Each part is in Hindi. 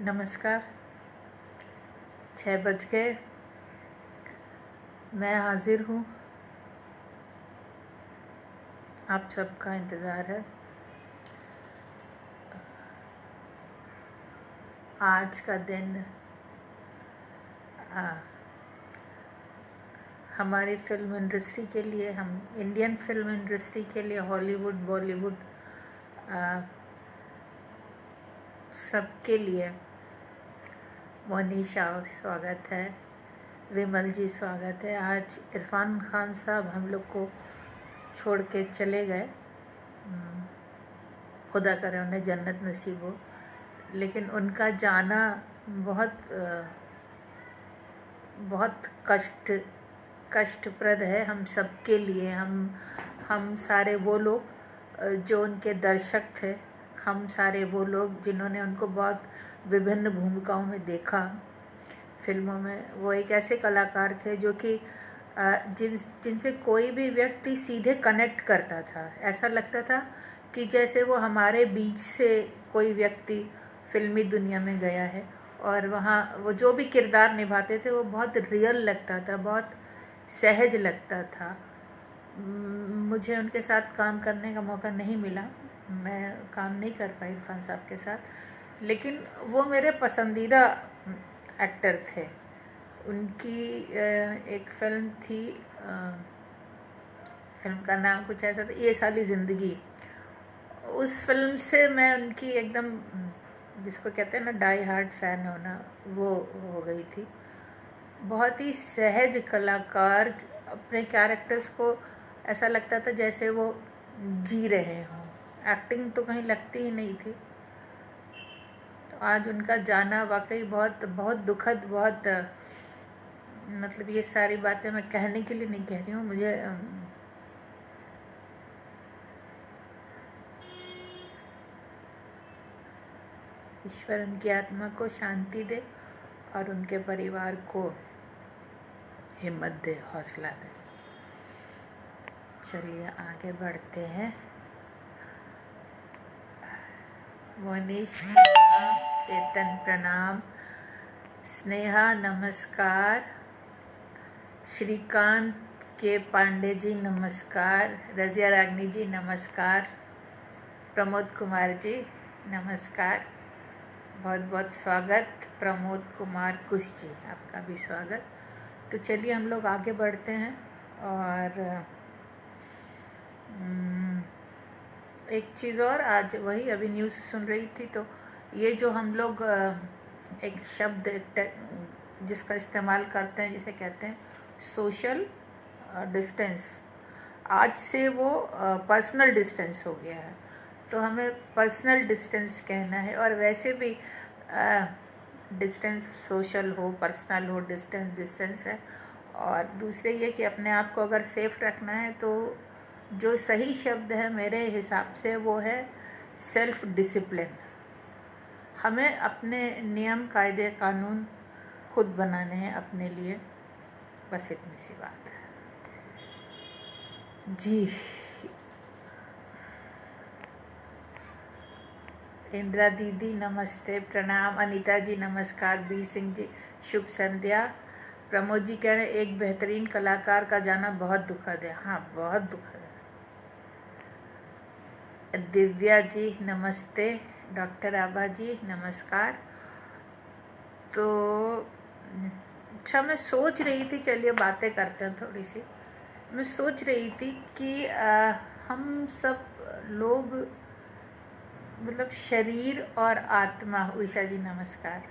नमस्कार। 6 बज गए। मैं हाजिर हूँ। आप सबका इंतज़ार है। आज का दिन हमारी फिल्म इंडस्ट्री के लिए, हम इंडियन फिल्म इंडस्ट्री के लिए, हॉलीवुड, बॉलीवुड, सबके लिए मोनिशा स्वागत है, विमल जी स्वागत है। आज इरफान खान साहब हम लोग को छोड़ के चले गए। खुदा करे उन्हें जन्नत नसीब हो। लेकिन उनका जाना बहुत कष्टप्रद है हम सबके लिए। हम सारे वो लोग जो उनके दर्शक थे, हम सारे वो लोग जिन्होंने उनको बहुत विभिन्न भूमिकाओं में देखा फिल्मों में। वो एक ऐसे कलाकार थे जो कि जिनसे कोई भी व्यक्ति सीधे कनेक्ट करता था। ऐसा लगता था कि जैसे वो हमारे बीच से कोई व्यक्ति फिल्मी दुनिया में गया है और वहाँ वो जो भी किरदार निभाते थे वो बहुत रियल लगता था, बहुत सहज लगता था। मुझे उनके साथ काम करने का मौका नहीं मिला, मैं काम नहीं कर पाई इरफान साहब के साथ, लेकिन वो मेरे पसंदीदा एक्टर थे। उनकी एक फिल्म थी, फिल्म का नाम कुछ ऐसा था, ये साली ज़िंदगी। उस फिल्म से मैं उनकी एकदम, जिसको कहते हैं ना डाई हार्ड फैन होना, वो हो गई थी। बहुत ही सहज कलाकार, अपने कैरेक्टर्स को ऐसा लगता था जैसे वो जी रहे हों। एक्टिंग तो कहीं लगती ही नहीं थी। तो आज उनका जाना वाकई बहुत बहुत दुखद, बहुत मतलब ये सारी बातें मैं कहने के लिए नहीं कह रही हूँ। मुझे ईश्वर उनकी आत्मा को शांति दे और उनके परिवार को हिम्मत दे, हौसला दे। चलिए आगे बढ़ते हैं। मोनीश प्रणाम, चेतन प्रणाम, स्नेहा नमस्कार, श्रीकांत के पांडे जी नमस्कार, रजिया रागनी जी नमस्कार, प्रमोद कुमार जी नमस्कार, बहुत बहुत स्वागत। प्रमोद कुमार कुश जी, आपका भी स्वागत। तो चलिए हम लोग आगे बढ़ते हैं। और एक चीज़ और, आज वही अभी न्यूज़ सुन रही थी, तो ये जो हम लोग एक शब्द जिसका इस्तेमाल करते हैं, जिसे कहते हैं सोशल डिस्टेंस, आज से वो पर्सनल डिस्टेंस हो गया है। तो हमें पर्सनल डिस्टेंस कहना है। और वैसे भी डिस्टेंस सोशल हो, पर्सनल हो, डिस्टेंस है। और दूसरे ये कि अपने आप को अगर सेफ रखना है तो जो सही शब्द है मेरे हिसाब से वो है सेल्फ डिसिप्लिन। हमें अपने नियम, कायदे, कानून खुद बनाने हैं अपने लिए, बस इतनी सी बात है जी। इंदिरा दीदी नमस्ते, प्रणाम। अनीता जी नमस्कार, बी सिंह जी शुभ संध्या। प्रमोद जी कह रहे हैं एक बेहतरीन कलाकार का जाना बहुत दुखद है। हाँ, बहुत दुखद है। दिव्या जी नमस्ते, डॉक्टर आभा जी नमस्कार। तो अच्छा, मैं सोच रही थी, चलिए बातें करते हैं थोड़ी सी। मैं सोच रही थी कि हम सब लोग, मतलब शरीर और आत्मा, उषा जी नमस्कार,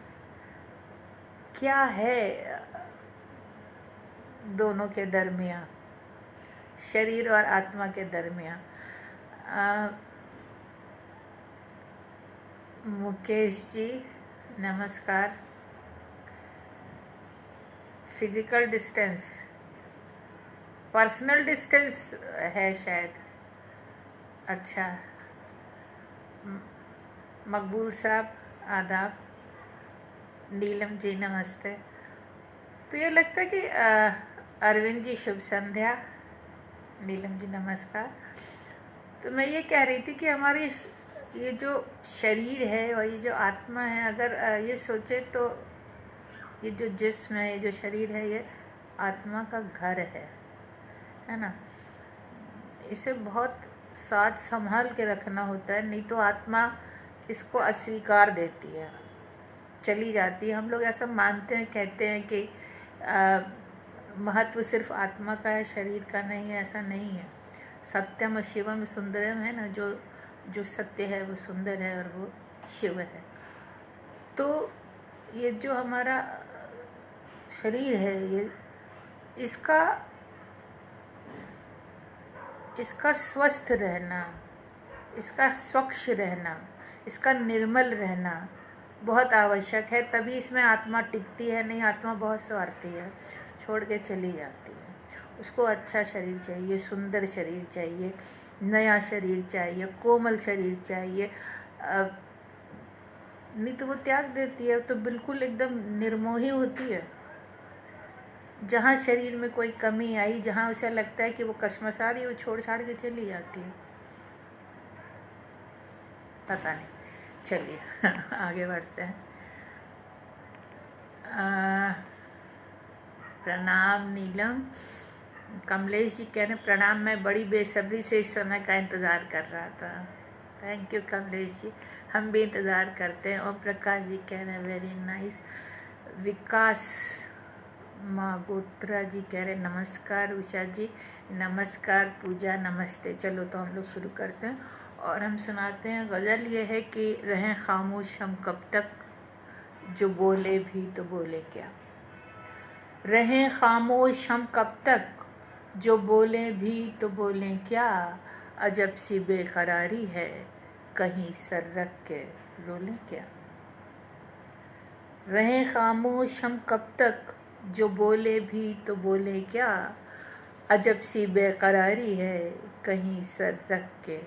क्या है दोनों के दरमियाँ, शरीर और आत्मा के दरमियाँ। मुकेश जी नमस्कार। फिजिकल डिस्टेंस, पर्सनल डिस्टेंस है शायद। अच्छा, मकबूल साहब आदाब। नीलम जी नमस्ते। तो ये लगता है कि अरविंद जी शुभ संध्या, नीलम जी नमस्कार। तो मैं ये कह रही थी कि हमारी ये जो शरीर है और ये जो आत्मा है, अगर ये सोचे तो ये जो जिस्म है, ये जो शरीर है, ये आत्मा का घर है ना। इसे बहुत साथ संभाल के रखना होता है, नहीं तो आत्मा इसको अस्वीकार देती है, चली जाती है। हम लोग ऐसा मानते हैं, कहते हैं कि महत्व सिर्फ आत्मा का है, शरीर का नहीं है। ऐसा नहीं है। सत्यम और शिवम सुंदरम है ना, जो सत्य है वो सुंदर है और वो शिव है। तो ये जो हमारा शरीर है, ये इसका स्वस्थ रहना, इसका स्वच्छ रहना, इसका निर्मल रहना बहुत आवश्यक है। तभी इसमें आत्मा टिकती है। नहीं, आत्मा बहुत स्वार्थी है, छोड़ के चली जाती है। उसको अच्छा शरीर चाहिए, सुंदर शरीर चाहिए, नया शरीर चाहिए, कोमल शरीर चाहिए। नहीं तो वो त्याग देती है, तो बिल्कुल एकदम निर्मोही होती है। जहाँ शरीर में कोई कमी आई, जहाँ उसे लगता है कि वो कशमसा रही, वो छोड़ छाड़ के चली जाती है। पता नहीं, चलिए आगे बढ़ते हैं। प्रणाम नीलम। कमलेश जी कह रहे हैं प्रणाम, मैं बड़ी बेसब्री से इस समय का इंतज़ार कर रहा था। थैंक यू कमलेश जी, हम भी इंतज़ार करते हैं। ओम प्रकाश जी कह रहे हैं वेरी नाइस। विकास मागोत्रा जी कह रहे नमस्कार उषा जी, नमस्कार पूजा, नमस्ते। चलो तो हम लोग शुरू करते हैं और हम सुनाते हैं। गज़ल ये है कि रहें खामोश हम कब तक, जो बोले भी तो बोले क्या। रहें खामोश हम कब तक, जो बोले भी तो बोले क्या। अजब सी बेकरारी है, कहीं सर रख के रोलें क्या। रहें खामोश हम कब तक, जो बोले भी तो बोले क्या। अजब सी बेकरारी है, कहीं सर रख के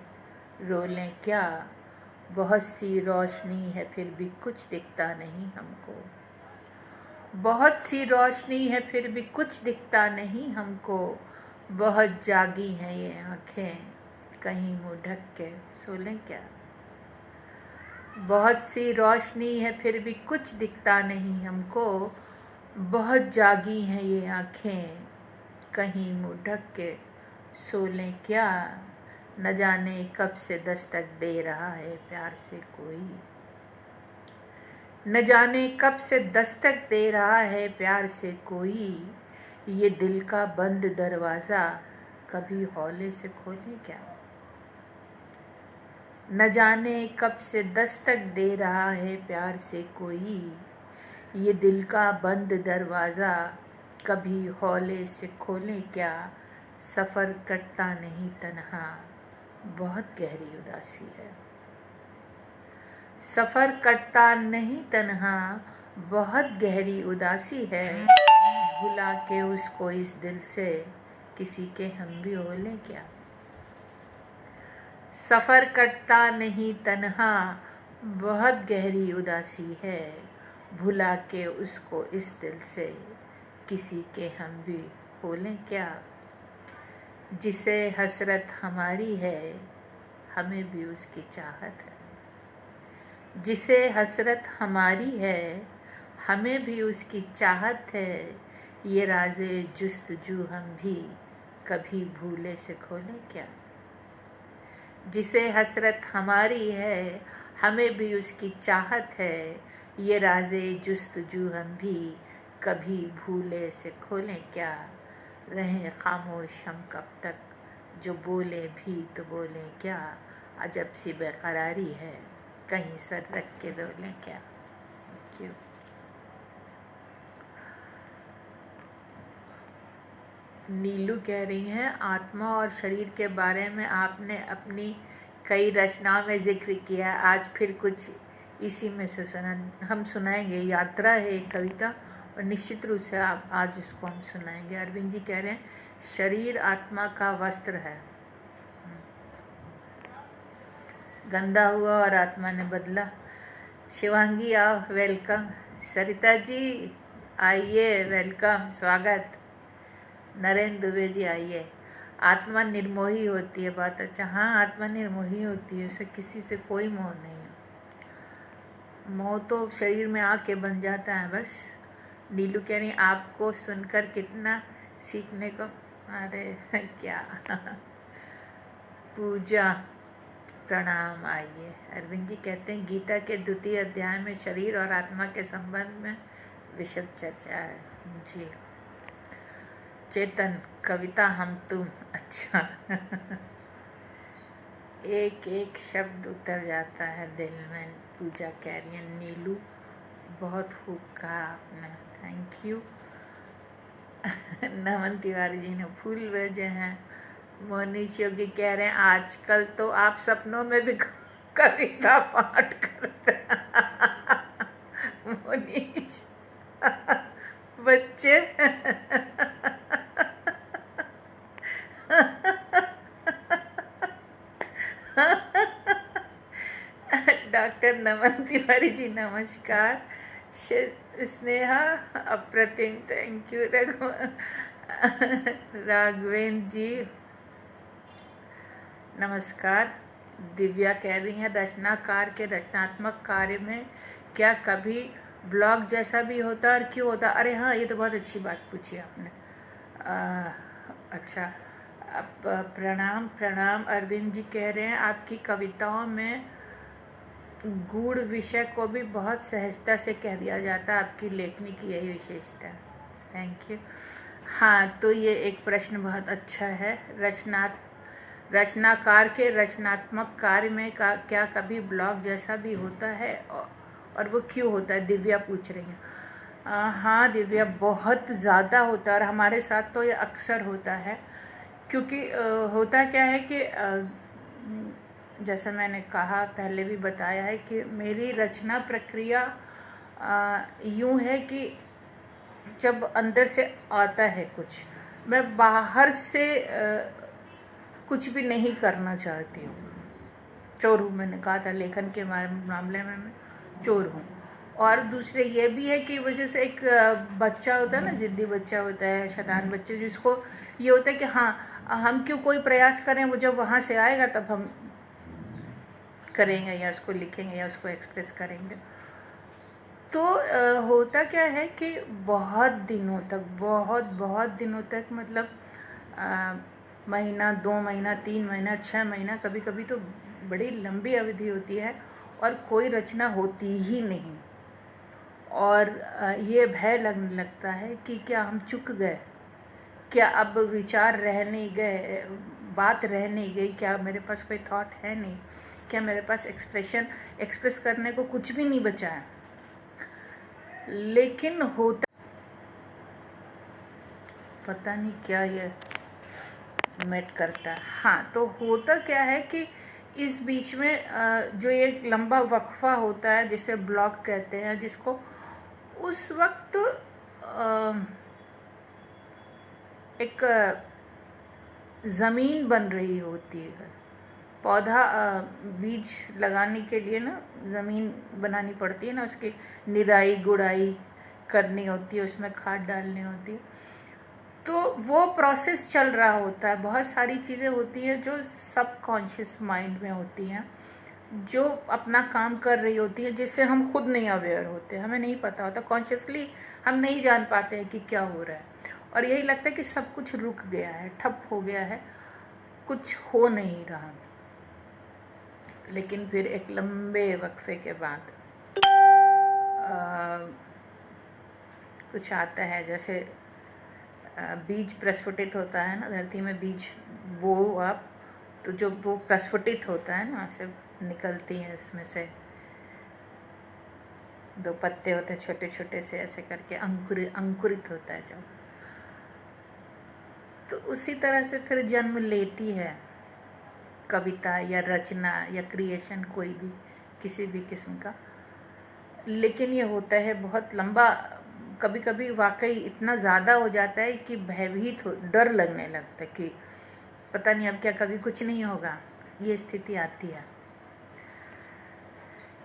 रोलें क्या। बहुत सी रोशनी है फिर भी कुछ दिखता नहीं हमको। बहुत सी रोशनी है फिर भी कुछ दिखता नहीं हमको। बहुत जागी हैं ये आँखें, कहीं मुँह ढक के सो लें क्या। बहुत सी रोशनी है फिर भी कुछ दिखता नहीं हमको। बहुत जागी हैं ये आँखें, कहीं मुँह ढक के सो लें क्या। न जाने कब से दस्तक दे रहा है प्यार से कोई। न जाने कब से दस्तक दे रहा है प्यार से कोई। ये दिल का बंद दरवाज़ा कभी हौले से खोले क्या। न जाने कब से दस्तक दे रहा है प्यार से कोई। ये दिल का बंद दरवाज़ा कभी हौले से खोले क्या। सफ़र कटता नहीं तन्हा, बहुत गहरी उदासी है। सफ़र कटता नहीं तन्हा, बहुत गहरी उदासी है। भुला के उसको इस दिल से, किसी के हम भी हो लें क्या। सफ़र कटता नहीं तन्हा, बहुत गहरी उदासी है। भुला के उसको इस दिल से, किसी के हम भी हो लें क्या। जिसे हसरत हमारी है, हमें भी उसकी चाहत है। जिसे हसरत हमारी है, हमें भी उसकी चाहत है। ये राज़े जुस्तजू हम भी कभी भूले से खोलें क्या। जिसे हसरत हमारी है, हमें भी उसकी चाहत है। ये राज़े जुस्तजू हम भी कभी भूले से खोलें क्या। रहें खामोश हम कब तक, जो बोले भी तो बोलें क्या। अजब सी बेकरारी है, कहीं सर रख के रोलें क्या। क्यों नीलू कह रही हैं आत्मा और शरीर के बारे में आपने अपनी कई रचनाओं में जिक्र किया, आज फिर कुछ इसी में से हम सुनाएंगे। यात्रा है एक कविता और निश्चित रूप से आप आज उसको हम सुनाएंगे। अरविंद जी कह रहे हैं शरीर आत्मा का वस्त्र है, गंदा हुआ और आत्मा ने बदला। शिवांगी आओ, वेलकम। सरिता जी आइए, वेलकम, स्वागत। नरेंद्र दुबे जी आइए। आत्मा निर्मोही होती है, बहुत अच्छा। हाँ, आत्मा निर्मोही होती है, उसे किसी से कोई मोह नहीं है। मोह तो शरीर में आके बन जाता है बस। नीलू कह रही आपको सुनकर कितना सीखने को। अरे क्या पूजा प्रणाम। आइए, अरविंद जी कहते हैं गीता के द्वितीय अध्याय में शरीर और आत्मा के संबंध में विशद चर्चा है जी। चेतन कविता हम तुम, अच्छा एक एक शब्द उतर जाता है दिल में। पूजा कह रही है नीलू बहुत खूब कहा आपने, थैंक यू। नमन तिवारी जी ने फूल भेजे हैं। मोनीश योगी कह रहे हैं आजकल तो आप सपनों में भी कविता पाठ करते हैं मोनीश बच्चे डॉक्टर नमन तिवारी जी नमस्कार। स्नेहा अप्रतिम, थैंक यू। राघवेंद्र जी नमस्कार। दिव्या कह रही हैं रचनाकार के रचनात्मक कार्य में क्या कभी ब्लॉग जैसा भी होता है और क्यों होता? अरे हाँ, ये तो बहुत अच्छी बात पूछी आपने। अच्छा, प्रणाम प्रणाम। अरविंद जी कह रहे हैं आपकी कविताओं में गूढ़ विषय को भी बहुत सहजता से कह दिया जाता है, आपकी लेखनी की यही विशेषता है, थैंक यू। हाँ, तो ये एक प्रश्न बहुत अच्छा है। रचनाकार के रचनात्मक कार्य में क्या कभी ब्लॉग जैसा भी होता है और वो क्यों होता है? दिव्या पूछ रही है। हाँ दिव्या, बहुत ज़्यादा होता है और हमारे साथ तो ये अक्सर होता है। क्योंकि होता क्या है कि जैसा मैंने कहा, पहले भी बताया है कि मेरी रचना प्रक्रिया यूँ है कि जब अंदर से आता है कुछ, मैं बाहर से कुछ भी नहीं करना चाहती हूँ। चोर हूँ, मैंने कहा था लेखन के मामले में मैं चोर हूँ। और दूसरे ये भी है कि वजह से एक बच्चा होता है ना, ज़िद्दी बच्चा होता है, शैतान बच्चे, जिसको ये होता है कि हाँ हम क्यों कोई प्रयास करें, वो जब वहाँ से आएगा तब हम करेंगे या उसको लिखेंगे या उसको एक्सप्रेस करेंगे। तो होता क्या है कि बहुत दिनों तक मतलब महीना, 2 महीना, 3 महीना, 6 महीना, कभी कभी तो बड़ी लंबी अवधि होती है और कोई रचना होती ही नहीं। और ये भय लगने लगता है कि क्या हम चूक गए, क्या अब विचार रह नहीं गए, बात रह नहीं गई, क्या मेरे पास कोई थॉट है नहीं, क्या मेरे पास एक्सप्रेस करने को कुछ भी नहीं बचा है। लेकिन होता पता नहीं क्या ये मेट करता है। हाँ, तो होता क्या है कि इस बीच में जो एक लंबा वक्फा होता है जिसे ब्लॉक कहते हैं, जिसको उस वक्त एक ज़मीन बन रही होती है। पौधा बीज लगाने के लिए ना ज़मीन बनानी पड़ती है ना, उसकी निराई गुड़ाई करनी होती है, उसमें खाद डालनी होती है। तो वो प्रोसेस चल रहा होता है। बहुत सारी चीज़ें होती हैं जो सबकॉन्शियस माइंड में होती हैं, जो अपना काम कर रही होती हैं, जिससे हम खुद नहीं अवेयर होते, हमें नहीं पता होता, कॉन्शियसली हम नहीं जान पाते हैं कि क्या हो रहा है। और यही लगता है कि सब कुछ रुक गया है, ठप हो गया है, कुछ हो नहीं रहा। लेकिन फिर एक लंबे वक्फे के बाद कुछ आता है, जैसे बीज प्रस्फुटित होता है ना, धरती में बीज बो आप, तो जो वो प्रस्फुटित होता है ना, ऐसे निकलती हैं इसमें से 2 पत्ते होते हैं छोटे छोटे से, ऐसे करके अंकुरित होता है जब, तो उसी तरह से फिर जन्म लेती है कविता या रचना या क्रिएशन, कोई भी किसी भी किस्म का। लेकिन ये होता है बहुत लंबा, कभी कभी वाकई इतना ज़्यादा हो जाता है कि भयभीत हो, डर लगने लगता है कि पता नहीं अब क्या, कभी कुछ नहीं होगा, ये स्थिति आती है।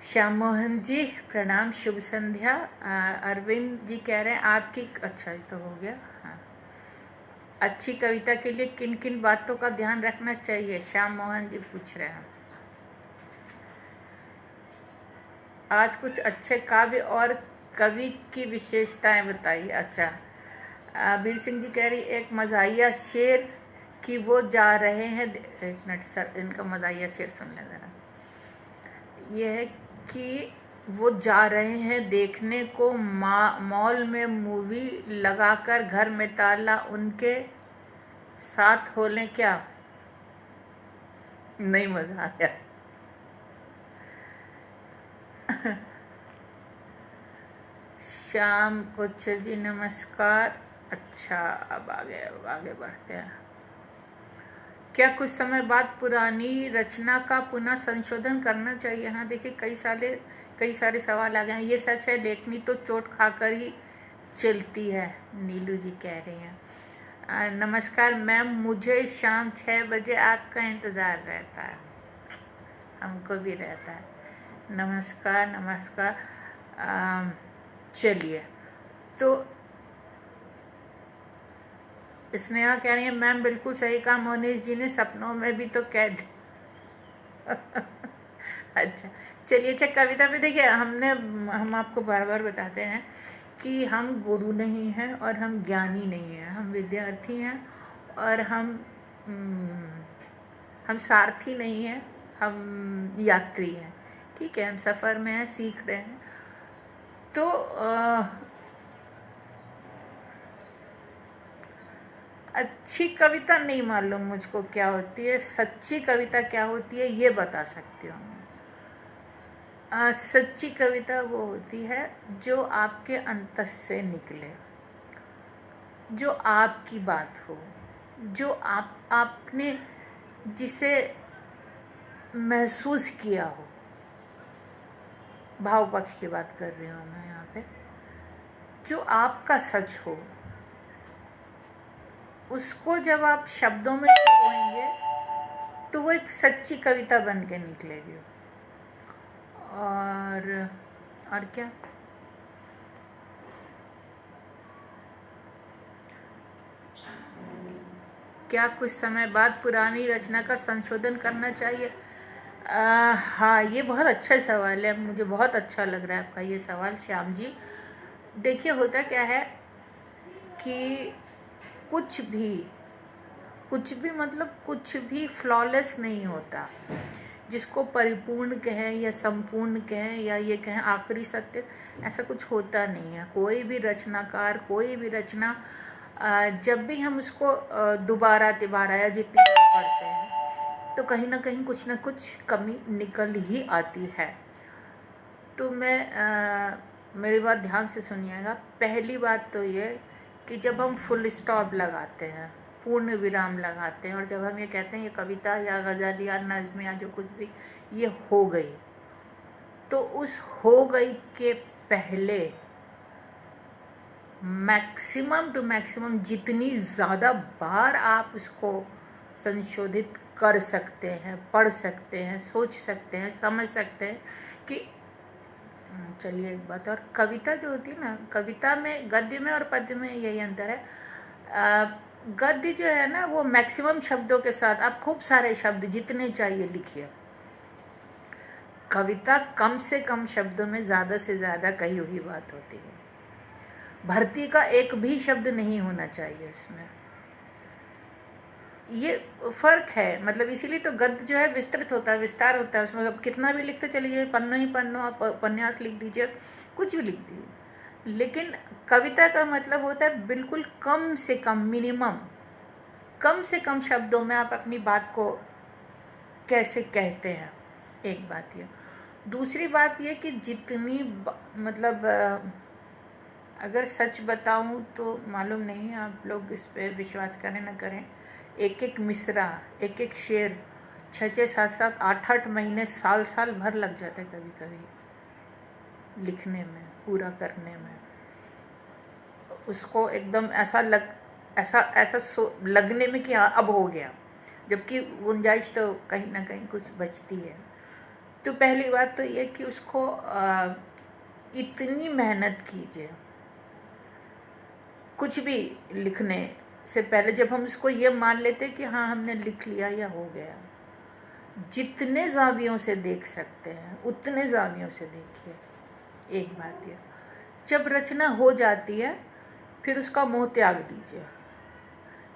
श्याम मोहन जी प्रणाम, शुभ संध्या। अरविंद जी कह रहे हैं आपकी, अच्छा ये तो हो गया। हाँ, अच्छी कविता के लिए किन किन बातों का ध्यान रखना चाहिए? श्याम मोहन जी पूछ रहे हैं। आज कुछ अच्छे काव्य और कवि की विशेषताएं बताइए। अच्छा, वीर सिंह जी कह रही एक मजाहिया शेर कि वो जा रहे हैं। एक मिनट सर, इनका मजाहिया शेर सुन लें ज़रा। ये है कि वो जा रहे हैं देखने को मॉल में मूवी लगाकर, घर में ताला, उनके साथ हो लें क्या? नहीं मजा आया। श्याम कोचर जी नमस्कार। अच्छा, अब आगे बढ़ते हैं। क्या कुछ समय बाद पुरानी रचना का पुनः संशोधन करना चाहिए? हाँ, देखिए कई सारे सवाल आ गए हैं। ये सच है, लेखनी तो चोट खाकर ही चलती है, नीलू जी कह रही हैं। नमस्कार मैम, मुझे शाम 6 बजे आपका इंतज़ार रहता है। हमको भी रहता है। नमस्कार नमस्कार। चलिए, तो स्नेहा कह रही है मैम बिल्कुल सही कहा मोनीश जी ने, सपनों में भी तो कह दिया। अच्छा चलिए, अच्छा कविता पे देखिए, हम आपको बार बार बताते हैं कि हम गुरु नहीं हैं और हम ज्ञानी नहीं हैं, हम विद्यार्थी हैं और हम सारथी नहीं हैं, हम यात्री हैं। ठीक है, हम सफ़र में हैं, सीख रहे हैं। तो अच्छी कविता नहीं मालूम मुझको क्या होती है, सच्ची कविता क्या होती है ये बता सकती हूँ मैं। सच्ची कविता वो होती है जो आपके अंतस से निकले, जो आपकी बात हो, जो आपने जिसे महसूस किया हो। भाव पक्ष की बात कर रही हूँ मैं यहाँ पे। जो आपका सच हो, उसको जब आप शब्दों में पिरोएंगे तो वो एक सच्ची कविता बन के निकलेगी। और क्या, क्या कुछ समय बाद पुरानी रचना का संशोधन करना चाहिए? हाँ, ये बहुत अच्छा सवाल है, मुझे बहुत अच्छा लग रहा है आपका ये सवाल श्याम जी। देखिए, होता क्या है कि कुछ भी मतलब कुछ भी फ्लॉलेस नहीं होता। जिसको परिपूर्ण कहें या संपूर्ण कहें या ये कहें आखिरी सत्य, ऐसा कुछ होता नहीं है। कोई भी रचनाकार, कोई भी रचना, जब भी हम उसको दोबारा तिबारा या जितनी बार पढ़ते हैं तो कहीं ना कहीं कुछ ना कुछ कमी निकल ही आती है। तो मेरी बात ध्यान से सुनिएगा। पहली बात तो ये कि जब हम फुल स्टॉप लगाते हैं, पूर्ण विराम लगाते हैं, और जब हम ये कहते हैं ये कविता या गज़ल या नज़्म या जो कुछ भी ये हो गई, तो उस हो गई के पहले मैक्सिमम टू मैक्सिमम जितनी ज़्यादा बार आप उसको संशोधित कर सकते हैं, पढ़ सकते हैं, सोच सकते हैं, समझ सकते हैं कि चलिए एक बात और, कविता जो होती है ना, कविता में गद्य में और पद्य में यही अंतर है। गद्य जो है ना वो मैक्सिमम शब्दों के साथ आप खूब सारे शब्द जितने चाहिए लिखिए। कविता कम से कम शब्दों में ज़्यादा से ज़्यादा कही हुई बात होती है। भर्ती का एक भी शब्द नहीं होना चाहिए उसमें। ये फ़र्क है, मतलब इसीलिए तो गद्य जो है विस्तृत होता है, विस्तार होता है उसमें। अब कितना भी लिखते चलिए, पन्नों ही पन्नों आप उपन्यास लिख दीजिए, कुछ भी लिख दीजिए। लेकिन कविता का मतलब होता है बिल्कुल कम से कम, मिनिमम कम से कम शब्दों में आप अपनी बात को कैसे कहते हैं, एक बात ये। दूसरी बात ये कि जितनी मतलब अगर सच बताऊं तो मालूम नहीं आप लोग इस पे विश्वास करें ना करें, एक एक मिसरा, एक एक शेर 6-6, 7-7, 8-8 महीने, साल भर लग जाते कभी कभी लिखने में, पूरा करने में। उसको एकदम ऐसा लगने में कि हाँ अब हो गया, जबकि गुंजाइश तो कहीं ना कहीं कुछ बचती है। तो पहली बात तो ये कि उसको इतनी मेहनत कीजिए कुछ भी लिखने से पहले जब हम उसको ये मान लेते कि हाँ हमने लिख लिया या हो गया, जितने जावियों से देख सकते हैं उतने जावियों से देखिए। एक बात ये, जब रचना हो जाती है फिर उसका मोह त्याग दीजिए।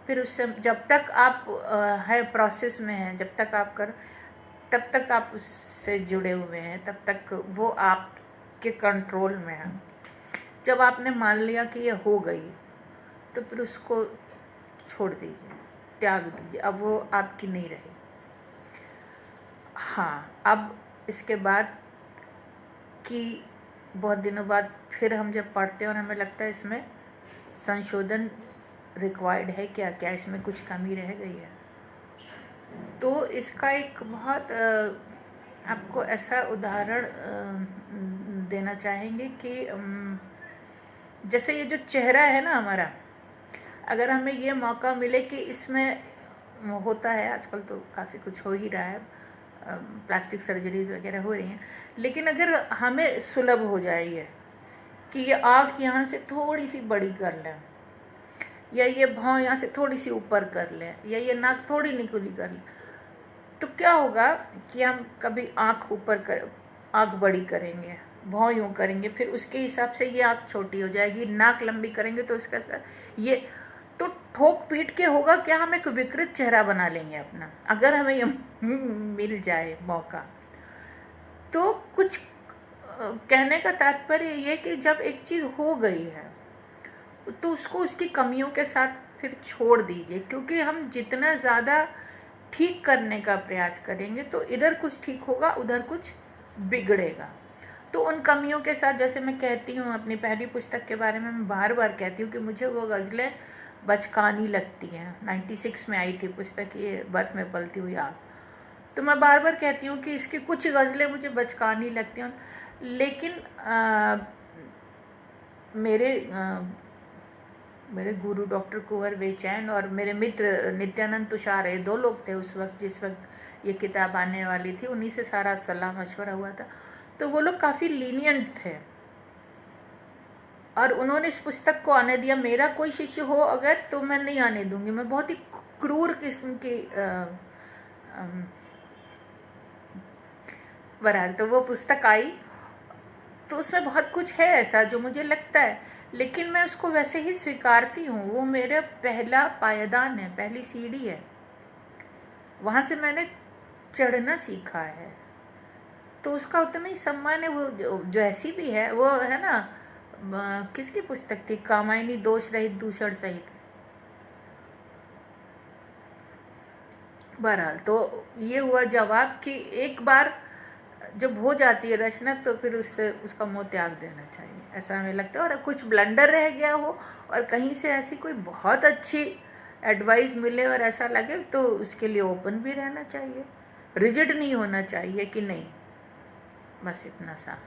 फिर उससे जब तक आप है प्रोसेस में हैं, जब तक आप कर, तब तक आप उससे जुड़े हुए हैं, तब तक वो आपके कंट्रोल में है। जब आपने मान लिया कि ये हो गई तो फिर उसको छोड़ दीजिए, त्याग दीजिए, अब वो आपकी नहीं रही। हाँ, अब इसके बाद कि बहुत दिनों बाद फिर हम जब पढ़ते हैं और हमें लगता है इसमें संशोधन रिक्वायर्ड है, क्या क्या इसमें कुछ कमी रह गई है, तो इसका एक बहुत आपको ऐसा उदाहरण देना चाहेंगे कि जैसे ये जो चेहरा है ना हमारा, अगर हमें ये मौका मिले कि इसमें होता है, आजकल तो काफ़ी कुछ हो ही रहा है, प्लास्टिक सर्जरीज वगैरह हो रही हैं, लेकिन अगर हमें सुलभ हो जाए ये कि ये आँख यहाँ से थोड़ी सी बड़ी कर लें, या ये भौं यहाँ से थोड़ी सी ऊपर कर लें, या ये नाक थोड़ी निकुली कर लें, तो क्या होगा कि हम कभी आँख ऊपर कर, आँख बड़ी करेंगे, भौं यूँ करेंगे, फिर उसके हिसाब से ये आँख छोटी हो जाएगी, नाक लंबी करेंगे तो उसका ये तो ठोक पीट के होगा क्या, हम एक विकृत चेहरा बना लेंगे अपना, अगर हमें ये मिल जाए मौका। तो कुछ कहने का तात्पर्य ये कि जब एक चीज़ हो गई है तो उसको उसकी कमियों के साथ फिर छोड़ दीजिए, क्योंकि हम जितना ज़्यादा ठीक करने का प्रयास करेंगे तो इधर कुछ ठीक होगा, उधर कुछ बिगड़ेगा। तो उन कमियों के साथ, जैसे मैं कहती हूँ अपनी पहली पुस्तक के बारे में, मैं बार बार कहती हूँ कि मुझे वो गज़लें बचकानी लगती हैं। 96 में आई थी पुस्तक ये, बर्फ़ में पलती हुई आग, तो मैं बार बार कहती हूँ कि इसकी कुछ गज़लें मुझे बचकानी लगती हैं, लेकिन मेरे गुरु डॉक्टर कुंवर बेचैन और मेरे मित्र नित्यानंद तुषार, ये 2 लोग थे उस वक्त जिस वक्त ये किताब आने वाली थी, उन्हीं से सारा सलाह मशवरा हुआ था। तो वो लोग काफ़ी लीनियंट थे और उन्होंने इस पुस्तक को आने दिया। मेरा कोई शिष्य हो अगर तो मैं नहीं आने दूंगी, मैं बहुत ही क्रूर किस्म की बहरहाल तो वो पुस्तक आई, तो उसमें बहुत कुछ है ऐसा जो मुझे लगता है, लेकिन मैं उसको वैसे ही स्वीकारती हूँ। वो मेरा पहला पायदान है, पहली सीढ़ी है, वहाँ से मैंने चढ़ना सीखा है, तो उसका उतना ही सम्मान है। वो जो ऐसी भी है, वो है ना, किसकी पुस्तक थी, कामायनी दोष रहित दूषण सहित। बहरहाल तो ये हुआ जवाब कि एक बार जब हो जाती है रचना तो फिर उससे उसका मोह त्याग देना चाहिए, ऐसा हमें लगता है। और कुछ ब्लंडर रह गया हो और कहीं से ऐसी कोई बहुत अच्छी एडवाइस मिले और ऐसा लगे तो उसके लिए ओपन भी रहना चाहिए, रिजिड नहीं होना चाहिए कि नहीं, बस इतना सा।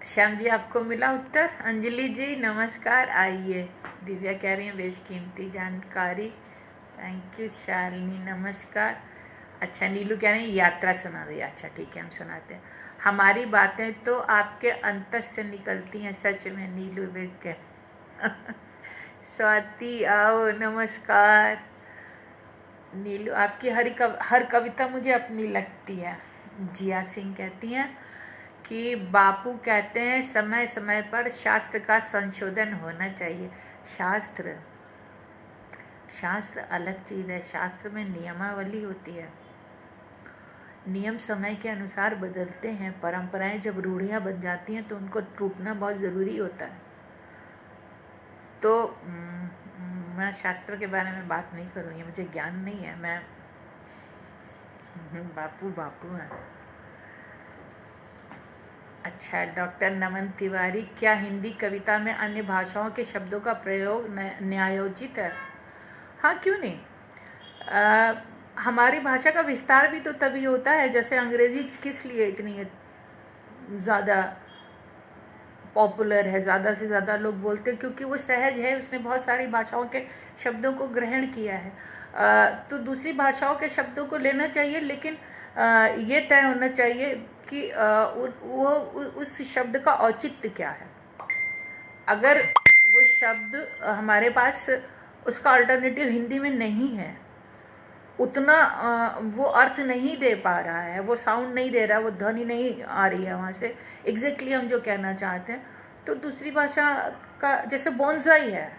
श्याम जी आपको मिला उत्तर? अंजलि जी नमस्कार, आइए। दिव्या कह रही हैं बेशकीमती जानकारी, थैंक यू। शालिनी नमस्कार। अच्छा, नीलू कह रही हैं यात्रा सुना रही, अच्छा ठीक है हम सुनाते हैं। हमारी बातें तो आपके अंतस से निकलती हैं, सच में नीलू बेग के। स्वाति आओ, नमस्कार। नीलू आपकी हर कविता मुझे अपनी लगती है। जिया सिंह कहती हैं कि बापू कहते हैं समय समय पर शास्त्र का संशोधन होना चाहिए। शास्त्र अलग चीज़ है, शास्त्र में नियमावली होती है, नियम समय के अनुसार बदलते हैं। परंपराएं जब रूढ़ियाँ बन जाती हैं तो उनको टूटना बहुत ज़रूरी होता है। तो मैं शास्त्र के बारे में बात नहीं करूँगी, मुझे ज्ञान नहीं है, मैं बापू हैं। अच्छा, डॉक्टर नमन तिवारी, क्या हिंदी कविता में अन्य भाषाओं के शब्दों का प्रयोग न्यायोचित है? हाँ, क्यों नहीं। हमारी भाषा का विस्तार भी तो तभी होता है, जैसे अंग्रेज़ी किस लिए इतनी ज़्यादा पॉपुलर है, ज़्यादा से ज़्यादा लोग बोलते हैं, क्योंकि वो सहज है, उसने बहुत सारी भाषाओं के शब्दों को ग्रहण किया है। तो दूसरी भाषाओं के शब्दों को लेना चाहिए, लेकिन ये तय होना चाहिए कि वो उस शब्द का औचित्य क्या है। अगर वो शब्द हमारे पास उसका अल्टरनेटिव हिंदी में नहीं है, उतना वो अर्थ नहीं दे पा रहा है, वो साउंड नहीं दे रहा है, वो ध्वनि नहीं आ रही है वहाँ से एग्जैक्टली हम जो कहना चाहते हैं, तो दूसरी भाषा का, जैसे बोनसाई है,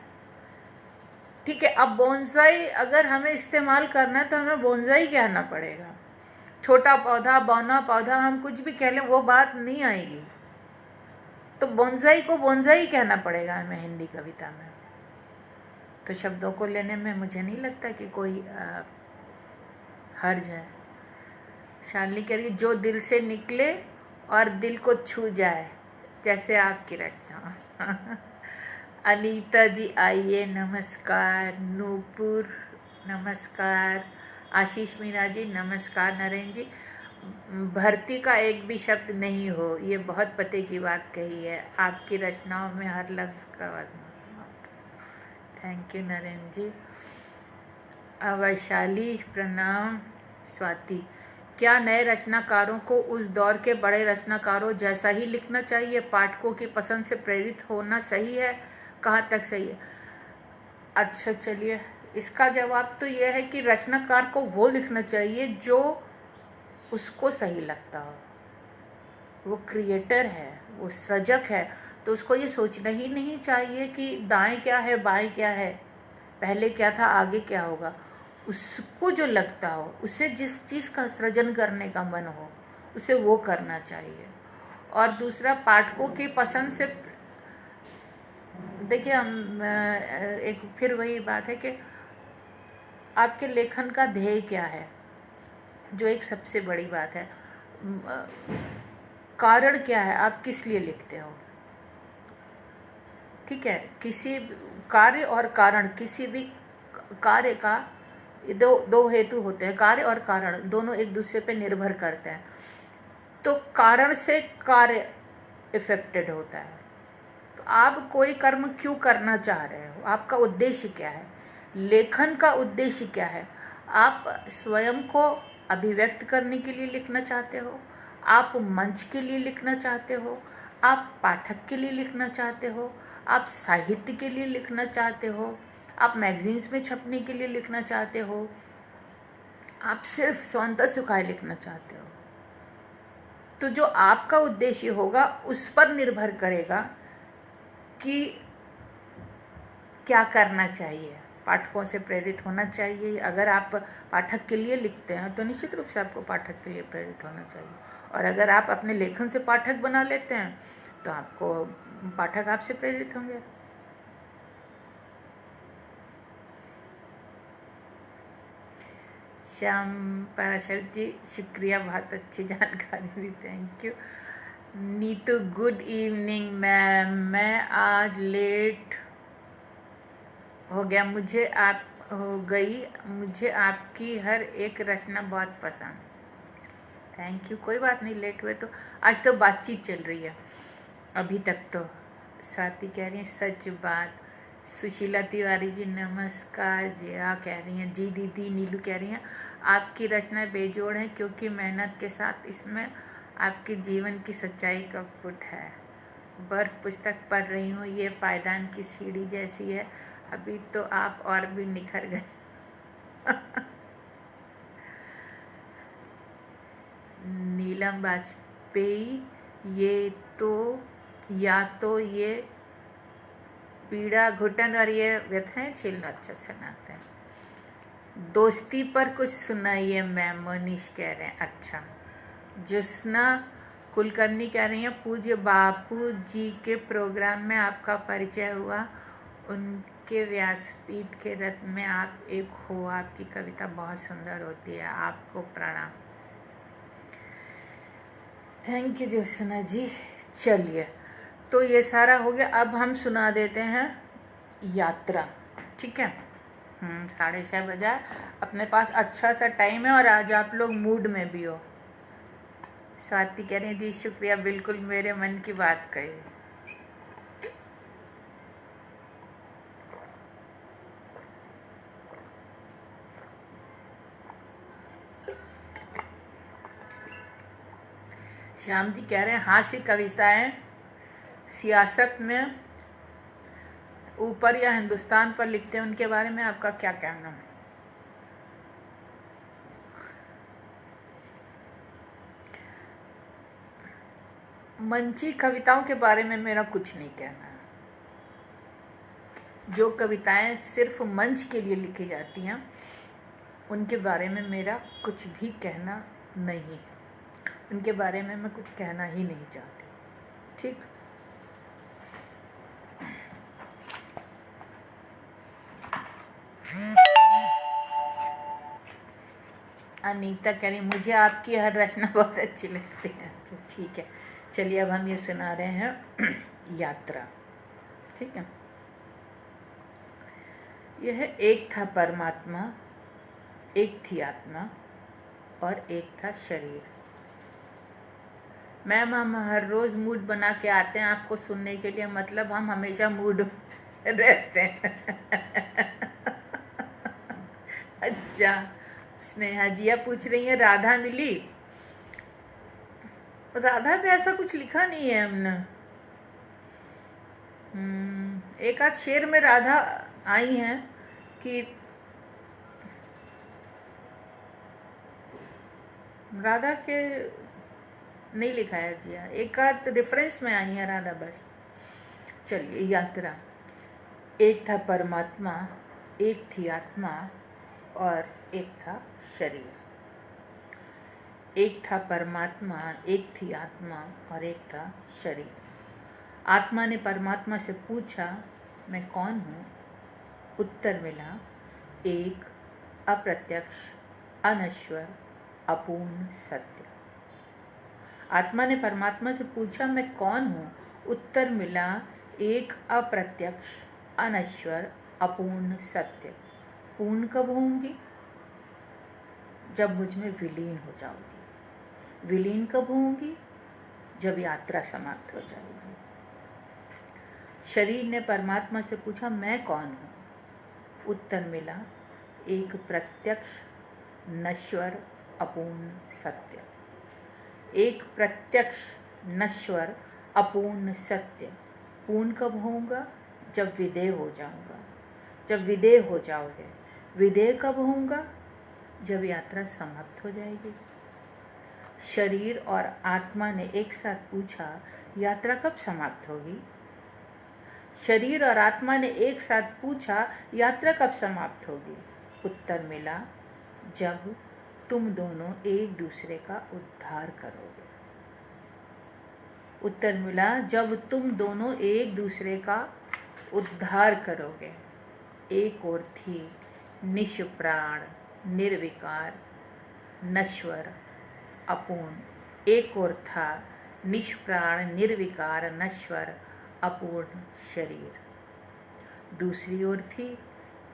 ठीक है, अब बोनसाई अगर हमें इस्तेमाल करना है तो हमें बोनसाई कहना पड़ेगा। छोटा पौधा, बौना पौधा, हम कुछ भी कह लें वो बात नहीं आएगी, तो बोनसाई को बोनसाई कहना पड़ेगा हमें हिंदी कविता में। तो शब्दों को लेने में मुझे नहीं लगता कि कोई हर्ज है। शालिनी कह रही जो दिल से निकले और दिल को छू जाए, जैसे आपकी रचना। अनीता जी आइए, नमस्कार। नूपुर नमस्कार। आशीष मीना जी नमस्कार। नरेंद्र जी, भर्ती का एक भी शब्द नहीं हो, ये बहुत पते की बात कही है। आपकी रचनाओं में हर लफ्ज़ का वजन। थैंक यू नरेंद्र जी। वैशाली प्रणाम। स्वाति, क्या नए रचनाकारों को उस दौर के बड़े रचनाकारों जैसा ही लिखना चाहिए? पाठकों की पसंद से प्रेरित होना सही है? कहाँ तक सही है? अच्छा चलिए, इसका जवाब तो यह है कि रचनाकार को वो लिखना चाहिए जो उसको सही लगता हो। वो क्रिएटर है, वो सृजक है, तो उसको ये सोचना ही नहीं चाहिए कि दाएं क्या है बाएं क्या है, पहले क्या था आगे क्या होगा। उसको जो लगता हो, उसे जिस चीज़ का सृजन करने का मन हो, उसे वो करना चाहिए। और दूसरा, पाठकों की पसंद से, देखिए हम एक फिर वही बात है कि आपके लेखन का ध्येय क्या है, जो एक सबसे बड़ी बात है। कारण क्या है, आप किस लिए लिखते हो, ठीक है। किसी कार्य और कारण, किसी भी कार्य का दो हेतु होते हैं, कार्य और कारण दोनों एक दूसरे पे निर्भर करते हैं। तो कारण से कार्य इफेक्टेड होता है। तो आप कोई कर्म क्यों करना चाह रहे हो, आपका उद्देश्य क्या है, लेखन का उद्देश्य क्या है? आप स्वयं को अभिव्यक्त करने के लिए लिखना चाहते हो, आप मंच के लिए लिखना चाहते हो, आप पाठक के लिए लिखना चाहते हो, आप साहित्य के लिए लिखना चाहते हो, आप मैगजीन्स में छपने के लिए लिखना चाहते हो, आप सिर्फ स्वतंत्र सुखाए लिखना चाहते हो? तो जो आपका उद्देश्य होगा उस पर निर्भर करेगा कि क्या करना चाहिए। पाठकों से प्रेरित होना चाहिए। अगर आप पाठक के लिए लिखते हैं तो निश्चित रूप से आपको पाठक के लिए प्रेरित होना चाहिए, और अगर आप अपने लेखन से पाठक बना लेते हैं तो आपको पाठक आपसे प्रेरित होंगे। श्याम पराशर जी, शुक्रिया, बहुत अच्छी जानकारी दी, thank you. Neetu, good evening ma'am, मैं आज लेट हो गया, मुझे आपकी हर एक रचना बहुत पसंद। थैंक यू, कोई बात नहीं, लेट हुए तो आज तो बातचीत चल रही है अभी तक तो। स्वाति कह रही है सच बात। सुशीला तिवारी जी नमस्कार। जया कह रही हैं जी दीदी। नीलू कह रही हैं आपकी रचनाएं बेजोड़ हैं क्योंकि मेहनत के साथ इसमें आपके जीवन की सच्चाई का पुट है। बर्फ पुस्तक पढ़ रही हूँ, ये पायदान की सीढ़ी जैसी है, अभी तो आप और भी निखर गए। नीलम वाजपेयी, ये तो या तो ये पीड़ा घुटन और ये व्यथाएं छिलना अच्छा सुनाते हैं। दोस्ती पर कुछ सुनाइए मैम, मनीष कह रहे हैं। अच्छा, ज्योत्सना कुलकर्णी कह रही हैं पूज्य बापू जी के प्रोग्राम में आपका परिचय हुआ, उनके व्यासपीठ के रत्न में आप एक हो, आपकी कविता बहुत सुंदर होती है, आपको प्रणाम। थैंक यू ज्योत्सना जी। चलिए, तो ये सारा हो गया, अब हम सुना देते हैं यात्रा, ठीक है। 6:30 बजा, अपने पास अच्छा सा टाइम है और आज आप लोग मूड में भी हो। स्वाति कह रही जी शुक्रिया, बिल्कुल मेरे मन की बात कही। श्याम जी कह रहे हैं हास्य कविताएं सियासत में ऊपर या हिंदुस्तान पर लिखते हैं, उनके बारे में आपका क्या कहना है? मंची कविताओं के बारे में मेरा कुछ नहीं कहना है। जो कविताएं सिर्फ मंच के लिए लिखी जाती हैं उनके बारे में मेरा कुछ भी कहना नहीं है। उनके बारे में मैं कुछ कहना ही नहीं चाहती। ठीक। अनीता कह रही मुझे आपकी हर रचना बहुत अच्छी लगती है। तो ठीक है, चलिए अब हम ये सुना रहे हैं यात्रा। ठीक है। यह एक था परमात्मा, एक थी आत्मा और एक था शरीर। मैम हम हर रोज़ मूड बना के आते हैं आपको सुनने के लिए, मतलब हम हमेशा मूड रहते हैं। अच्छा, स्नेहा जिया पूछ रही है राधा मिली? राधा पे ऐसा कुछ लिखा नहीं है हमने। एक आध शेर में राधा आई हैं कि राधा के नहीं लिखा है जिया, एक आध रेफरेंस में आई है राधा बस। चलिए यात्रा। एक था परमात्मा, एक थी आत्मा और एक था शरीर। एक था परमात्मा, एक थी आत्मा और एक था शरीर। आत्मा ने परमात्मा से पूछा मैं कौन हूँ? उत्तर मिला एक अप्रत्यक्ष, अनश्वर, अपूर्ण सत्य। आत्मा ने परमात्मा से पूछा मैं कौन हूँ? उत्तर मिला एक अप्रत्यक्ष, अनश्वर, अपूर्ण सत्य। पूर्ण कब होंगी? जब मुझ में विलीन हो जाओगी। विलीन कब होंगी? जब यात्रा समाप्त हो जाएगी। शरीर ने परमात्मा से पूछा मैं कौन हूँ? उत्तर मिला एक प्रत्यक्ष, नश्वर, अपूर्ण सत्य। एक प्रत्यक्ष, नश्वर, अपूर्ण सत्य। पूर्ण कब होऊंगा? जब विदेह हो जाऊंगा। जब विदेह हो जाओगे। विदेह कब होऊंगा? जब यात्रा समाप्त हो जाएगी। शरीर और आत्मा ने एक साथ पूछा यात्रा कब समाप्त होगी? शरीर और आत्मा ने एक साथ पूछा यात्रा कब समाप्त होगी? उत्तर मिला जब तुम दोनों एक दूसरे का उद्धार करोगे। उत्तर मिला जब तुम दोनों एक दूसरे का उद्धार करोगे। एक और थी निष्प्राण, निर्विकार, नश्वर, अपूर्ण। एक और था निष्प्राण, निर्विकार, नश्वर, अपूर्ण शरीर। दूसरी ओर थी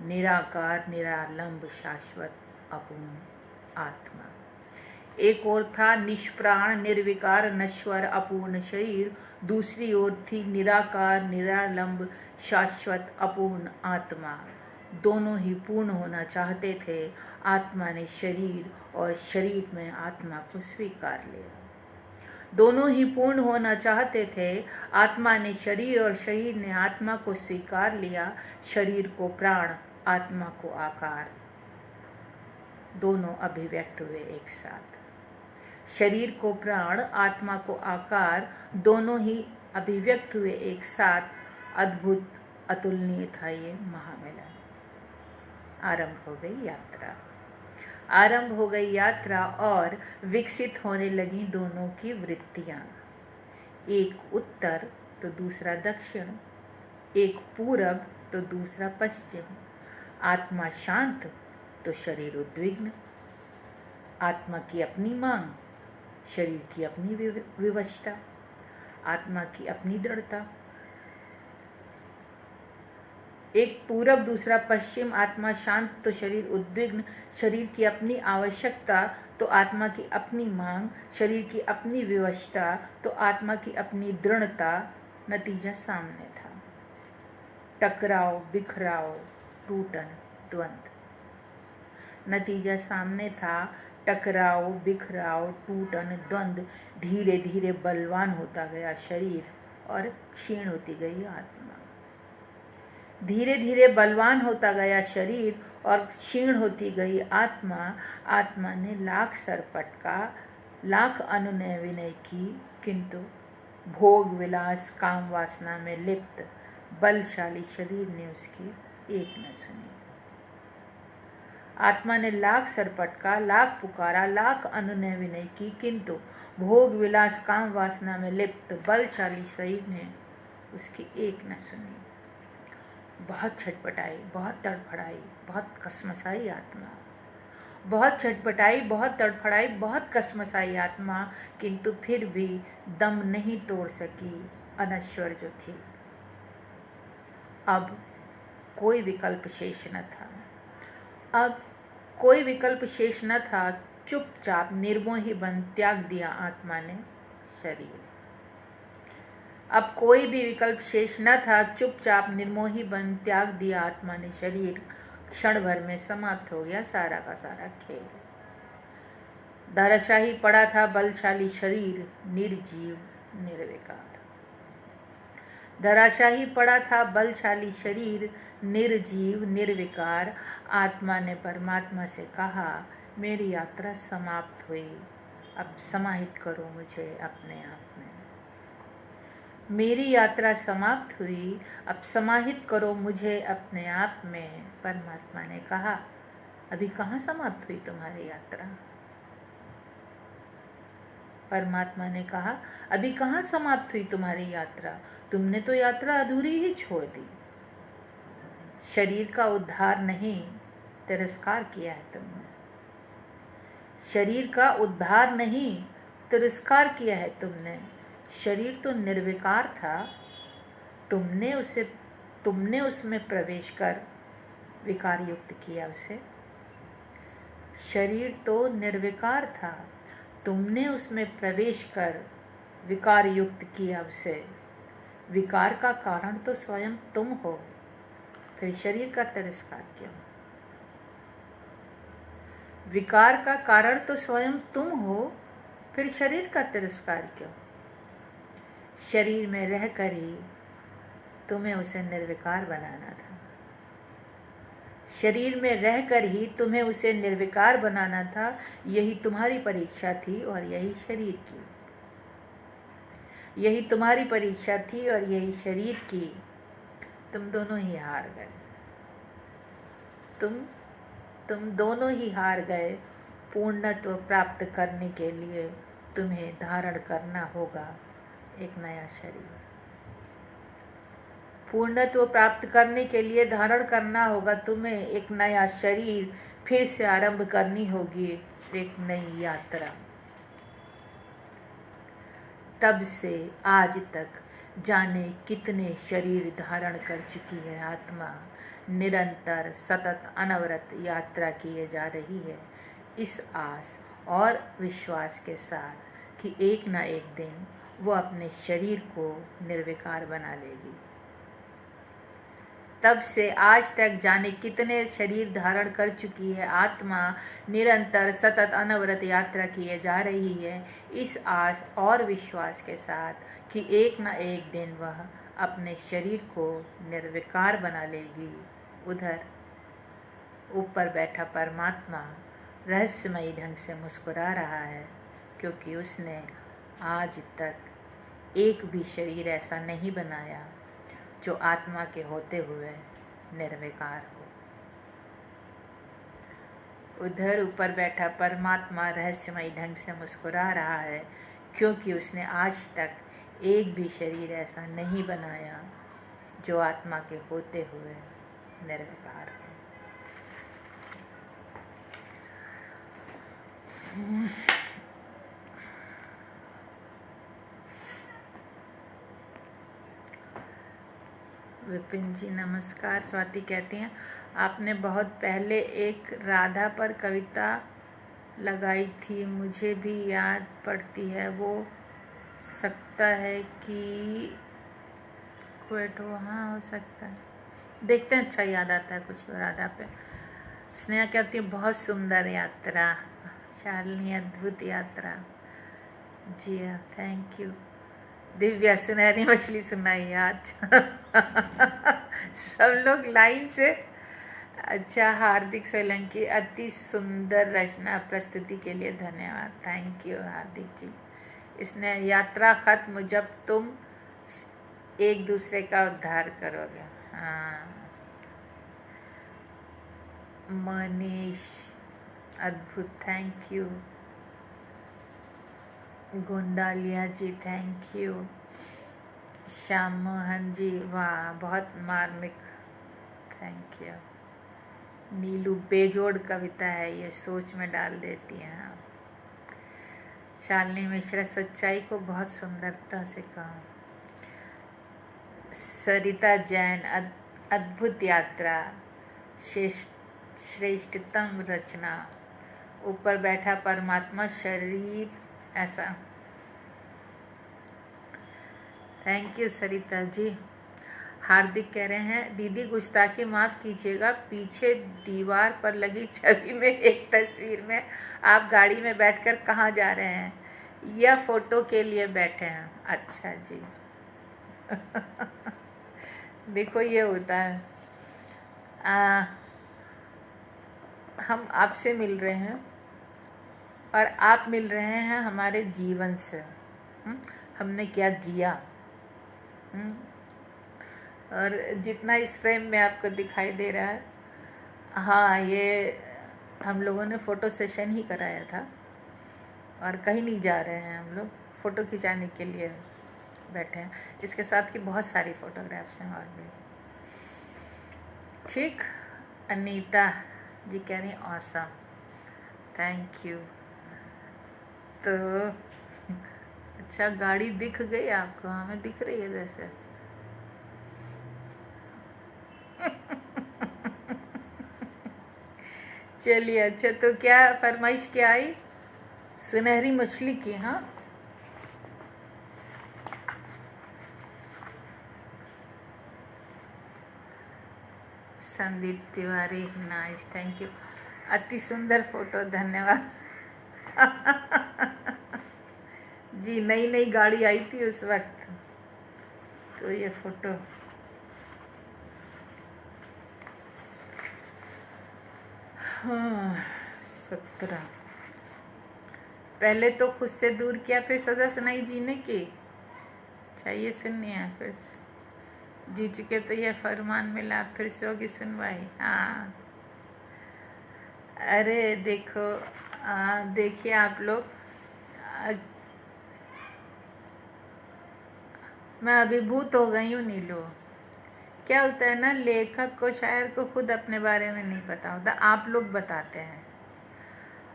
निराकार, निरालंब, शाश्वत, अपूर्ण आत्मा। एक ओर था निष्प्राण, निर्विकार, नश्वर, अपूर्ण शरीर। दूसरी ओर थी निराकार, निरालंब, शाश्वत, अपूर्ण आत्मा। दोनों ही पूर्ण होना चाहते थे। आत्मा ने शरीर और शरीर में आत्मा को स्वीकार लिया। दोनों ही पूर्ण होना चाहते थे। आत्मा ने शरीर और शरीर ने आत्मा को स्वीकार लिया। शरीर को प्राण, आत्मा को आकार, दोनों अभिव्यक्त हुए एक साथ। शरीर को प्राण, आत्मा को आकार, दोनों ही अभिव्यक्त हुए एक साथ। अद्भुत, अतुलनीय था ये महामिलन। आरंभ हो गई यात्रा। आरंभ हो गई यात्रा और विकसित होने लगी दोनों की वृत्तियां। एक उत्तर तो दूसरा दक्षिण, एक पूरब तो दूसरा पश्चिम। आत्मा शांत तो शरीर उद्विग्न। आत्मा की अपनी मांग, शरीर की अपनी विवशता। आत्मा की अपनी दृढ़ता। एक पूरब दूसरा पश्चिम। आत्मा शांत तो शरीर उद्विग्न। शरीर की अपनी आवश्यकता तो आत्मा की अपनी मांग। शरीर की अपनी विवशता तो आत्मा की अपनी दृढ़ता। नतीजा सामने था। टकराव, बिखराव, टूटन, द्वंद्व। नतीजा सामने था। टकराव, बिखराव, टूटन, द्वंद्व, धीरे धीरे बलवान होता गया शरीर और क्षीण होती गई आत्मा। धीरे धीरे बलवान होता गया शरीर और क्षीण होती गई आत्मा। आत्मा ने लाख सर पटका, लाख अनुनय विनय की, किंतु भोग विलास काम वासना में लिप्त बलशाली शरीर ने उसकी एक न सुनी। आत्मा ने लाख सर पटका, लाख पुकारा, लाख अनुनय विनय की, किंतु भोग विलास काम वासना में लिप्त बलशाली शरीर ने उसकी एक न सुनी। बहुत छटपटाई, बहुत तड़फड़ाई, बहुत कसमसाई आत्मा, बहुत छटपटाई, बहुत तड़फड़ाई, बहुत कसमसाई आत्मा, किंतु फिर भी दम नहीं तोड़ सकी अनश्वर जो थी। अब कोई विकल्प शेष न था, अब कोई विकल्प शेष न था। चुपचाप निर्मोही बन त्याग दिया आत्मा ने शरीर। अब कोई भी विकल्प शेष न था, चुपचाप निर्मोही बन त्याग दिया आत्मा ने शरीर। क्षण भर में समाप्त हो गया सारा का सारा खेल। धराशायी पड़ा था बलशाली शरीर, निर्जीव निर्विकार। धराशायी पड़ा था बलशाली शरीर, निर्जीव निर्विकार। आत्मा ने परमात्मा से कहा, मेरी यात्रा समाप्त हुई, अब समाहित करो मुझे अपने आप में। मेरी यात्रा समाप्त हुई, अब समाहित करो मुझे अपने आप में। परमात्मा ने कहा, अभी कहाँ समाप्त हुई तुम्हारी यात्रा? परमात्मा ने कहा, अभी कहाँ समाप्त हुई तुम्हारी यात्रा? तुमने तो यात्रा अधूरी ही छोड़ दी। शरीर का उद्धार नहीं, तिरस्कार किया है तुमने। शरीर का उद्धार नहीं, तिरस्कार किया है तुमने। शरीर तो निर्विकार था, तुमने उसमें प्रवेश कर विकार युक्त किया उसे। शरीर तो निर्विकार था, तुमने उसमें प्रवेश कर विकार युक्त किया उसे। विकार का कारण तो स्वयं तुम हो, फिर शरीर का तिरस्कार क्यों? विकार का कारण तो स्वयं तुम हो, फिर शरीर का तिरस्कार क्यों? शरीर में रहकर ही तुम्हें उसे निर्विकार बनाना था। शरीर में रहकर ही तुम्हें उसे निर्विकार बनाना था। यही तुम्हारी परीक्षा थी और यही शरीर की। यही तुम्हारी परीक्षा थी और यही शरीर की। तुम दोनों ही हार गए। तुम दोनों ही हार गए। पूर्णत्व प्राप्त करने के लिए तुम्हें धारण करना होगा एक नया शरीर। पूर्णत्व प्राप्त करने के लिए धारण करना होगा तुम्हें एक नया शरीर। फिर से आरंभ करनी होगी एक नई यात्रा। तब से आज तक जाने कितने शरीर धारण कर चुकी है आत्मा। निरंतर सतत अनवरत यात्रा किए जा रही है, इस आस और विश्वास के साथ कि एक न एक दिन वो अपने शरीर को निर्विकार बना लेगी। तब से आज तक जाने कितने शरीर धारण कर चुकी है आत्मा। निरंतर सतत अनवरत यात्रा किए जा रही है, इस आस और विश्वास के साथ कि एक न एक दिन वह अपने शरीर को निर्विकार बना लेगी। उधर ऊपर बैठा परमात्मा रहस्यमयी ढंग से मुस्कुरा रहा है, क्योंकि उसने आज तक एक भी शरीर ऐसा नहीं बनाया जो आत्मा के होते हुए निर्विकार हो। उधर ऊपर बैठा परमात्मा रहस्यमयी ढंग से मुस्कुरा रहा है, क्योंकि उसने आज तक एक भी शरीर ऐसा नहीं बनाया जो आत्मा के होते हुए निर्विकार हो। विपिन जी नमस्कार। स्वाति कहती हैं, आपने बहुत पहले एक राधा पर कविता लगाई थी, मुझे भी याद पड़ती है। वो सकता है कि क्वेट वहाँ हो सकता है, देखते हैं। अच्छा याद आता है कुछ तो राधा पे। स्नेहा कहती है, बहुत सुंदर यात्रा, शालिनी अद्भुत यात्रा। जी हाँ, थैंक यू। दिव्या सुनहरी मछली सुनाई आज। सब लोग लाइन से। अच्छा, हार्दिक सोलंकी, अति सुंदर रचना प्रस्तुति के लिए धन्यवाद। थैंक यू हार्दिक जी। इसने यात्रा खत्म जब तुम एक दूसरे का उद्धार करोगे। हाँ, मनीष अद्भुत, thank you. Gundalia ji thank you. Shyam Mohan ji वाह, बहुत मार्मिक, थैंक यू। नीलू बेजोड़ कविता है ये, सोच में डाल देती हैं आप। शालिनी मिश्रा सच्चाई को बहुत सुंदरता से कहा। सरिता जैन अद्भुत यात्रा, श्रेष्ठतम रचना, ऊपर बैठा परमात्मा शरीर ऐसा। थैंक यू सरिता जी। हार्दिक कह रहे हैं दीदी गुस्ताखी माफ़ कीजिएगा, पीछे दीवार पर लगी छवि में एक तस्वीर में आप गाड़ी में बैठकर कहाँ जा रहे हैं? यह फोटो के लिए बैठे हैं। अच्छा जी। देखो ये होता है, हम आपसे मिल रहे हैं और आप मिल रहे हैं हमारे जीवन से। हमने क्या जिया, और जितना इस फ्रेम में आपको दिखाई दे रहा है, हाँ ये हम लोगों ने फ़ोटो सेशन ही कराया था और कहीं नहीं जा रहे हैं, हम लोग फ़ोटो खिंचाने के लिए बैठे हैं। इसके साथ की बहुत सारी फ़ोटोग्राफ्स हैं और भी। ठीक, अनीता जी कह रही ऑसम, थैंक यू। तो अच्छा, गाड़ी दिख गई आपको? हमें दिख रही है जैसे। चलिए, अच्छा तो क्या फरमाइश क्या आई? सुनहरी मछली की। हाँ, Sandeep Tiwari nice, thank you. अति सुंदर फोटो, धन्यवाद। जी, नई नई गाड़ी आई थी उस वक्त, तो ये फोटो। हाँ, 17 पहले तो खुद से दूर किया, फिर सजा सुनाई जीने की। अच्छा, ये सुननी है फिर। जी चुके तो ये फरमान मिला, फिर से होगी सुनवाई। हाँ, अरे देखो, देखिए आप लोग, मैं अभिभूत हो गई हूँ नीलू। क्या होता है ना, लेखक को, शायर को खुद अपने बारे में नहीं पता होता, आप लोग बताते हैं।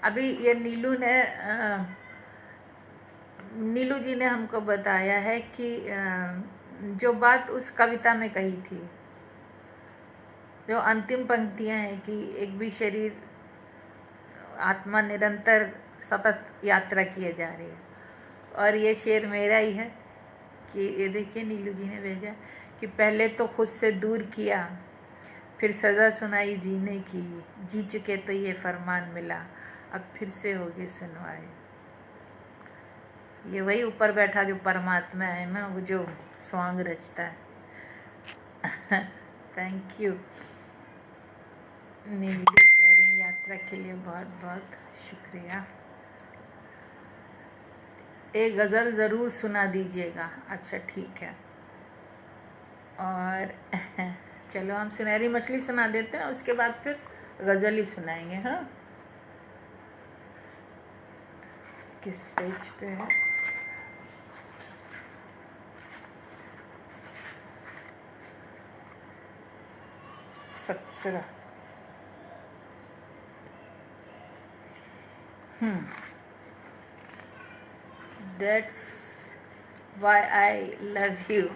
अभी ये नीलू जी ने हमको बताया है कि जो बात उस कविता में कही थी, जो अंतिम पंक्तियां हैं कि एक भी शरीर, आत्मा निरंतर सतत यात्रा किए जा रही है, और ये शेर मेरा ही है कि ये देखिए नीलू जी ने भेजा कि पहले तो खुद से दूर किया, फिर सज़ा सुनाई जीने की, जी चुके तो ये फरमान मिला, अब फिर से होगी सुनवाई। ये वही ऊपर बैठा जो परमात्मा है ना, वो जो सॉन्ग रचता है। Thank you. नीलू कह रही हैं यात्रा के लिए बहुत बहुत शुक्रिया। एक गज़ल ज़रूर सुना दीजिएगा। अच्छा ठीक है, और चलो हम सुनहरी मछली सुना देते हैं, उसके बाद फिर गज़ल ही सुनाएंगे। हाँ, किस पेज पे है? सत्रह। That's why I love you।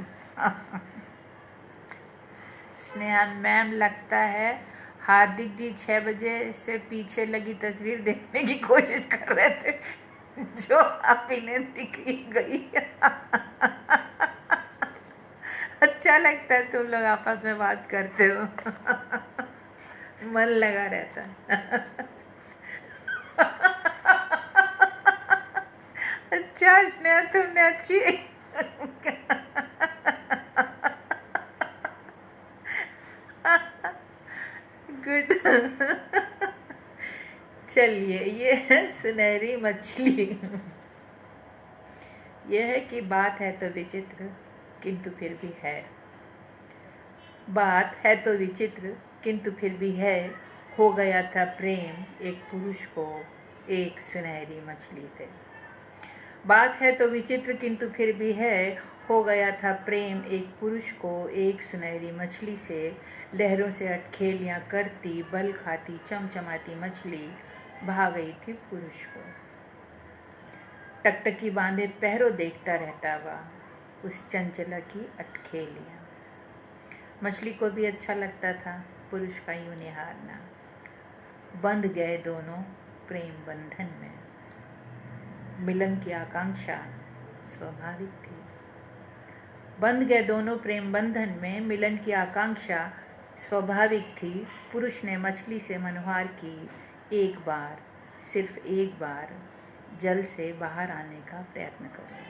Sneha ma'am, लगता है हार्दिक जी 6 बजे से पीछे लगी तस्वीर देखने की कोशिश कर रहे थे, जो अब इन्हें दिखी गई। अच्छा लगता है तुम लोग आपस में बात करते हो। मन लगा रहता है। अच्छा स्नेहा, तुमने अच्छी गुड। चलिए, ये है सुनहरी मछली। यह है कि बात है तो विचित्र किंतु फिर भी है। बात है तो विचित्र किंतु फिर भी है। हो गया था प्रेम एक पुरुष को एक सुनहरी मछली से। बात है तो विचित्र किंतु फिर भी है। हो गया था प्रेम एक पुरुष को एक सुनहरी मछली से। लहरों से अटखेलियाँ करती, बल खाती, चमचमाती मछली भा गई थी पुरुष को। टकटकी बांधे पहरों देखता रहता वह उस चंचला की अटखेलियाँ। मछली को भी अच्छा लगता था पुरुष का यूं निहारना। बंध गए दोनों प्रेम बंधन में। मिलन की आकांक्षा स्वाभाविक थी। बंध गए दोनों प्रेम बंधन में, मिलन की आकांक्षा स्वाभाविक थी। पुरुष ने मछली से मनोहार की एक बार, सिर्फ एक बार जल से बाहर आने का प्रयत्न करो।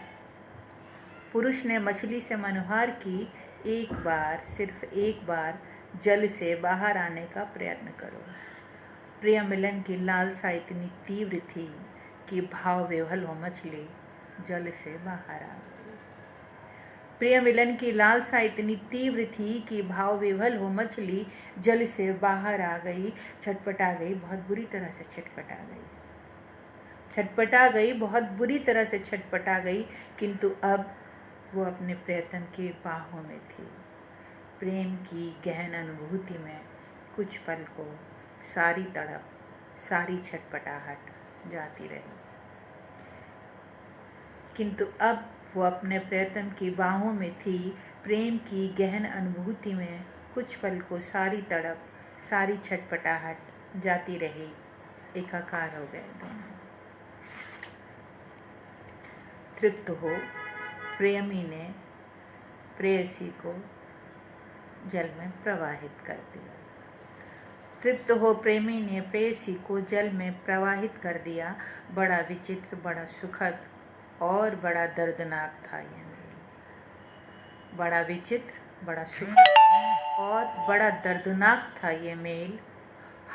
पुरुष ने मछली से मनोहार की एक बार, सिर्फ एक बार जल से बाहर आने का प्रयत्न करो। प्रिय मिलन की लालसा इतनी तीव्र थी कि भाव विह्वल हो मछली जल से बाहर आ गई। प्रिय मिलन की लालसा इतनी तीव्र थी कि भाव विह्वल हो मछली जल से बाहर आ गई। छटपटा गई, बहुत बुरी तरह से छटपटा गई। छटपटा गई, बहुत बुरी तरह से छटपटा गई। किंतु अब वो अपने प्रियतम की बाहों में थी। प्रेम की गहन अनुभूति में कुछ पल को सारी तड़प, सारी छटपटाहट जाती रही। किंतु अब वो अपने प्रियतम की बाहों में थी। प्रेम की गहन अनुभूति में कुछ पल को सारी तड़प, सारी छटपटाहट जाती रही। एकाकार हो गए दोनों। तृप्त हो प्रेमी ने प्रेयसी को जल में प्रवाहित कर दिया। तृप्त हो प्रेमी ने प्रेयसी को जल में प्रवाहित कर दिया। बड़ा विचित्र, बड़ा सुखद और बड़ा दर्दनाक था यह मेल। बड़ा विचित्र, बड़ा सुखद और बड़ा दर्दनाक था यह मेल।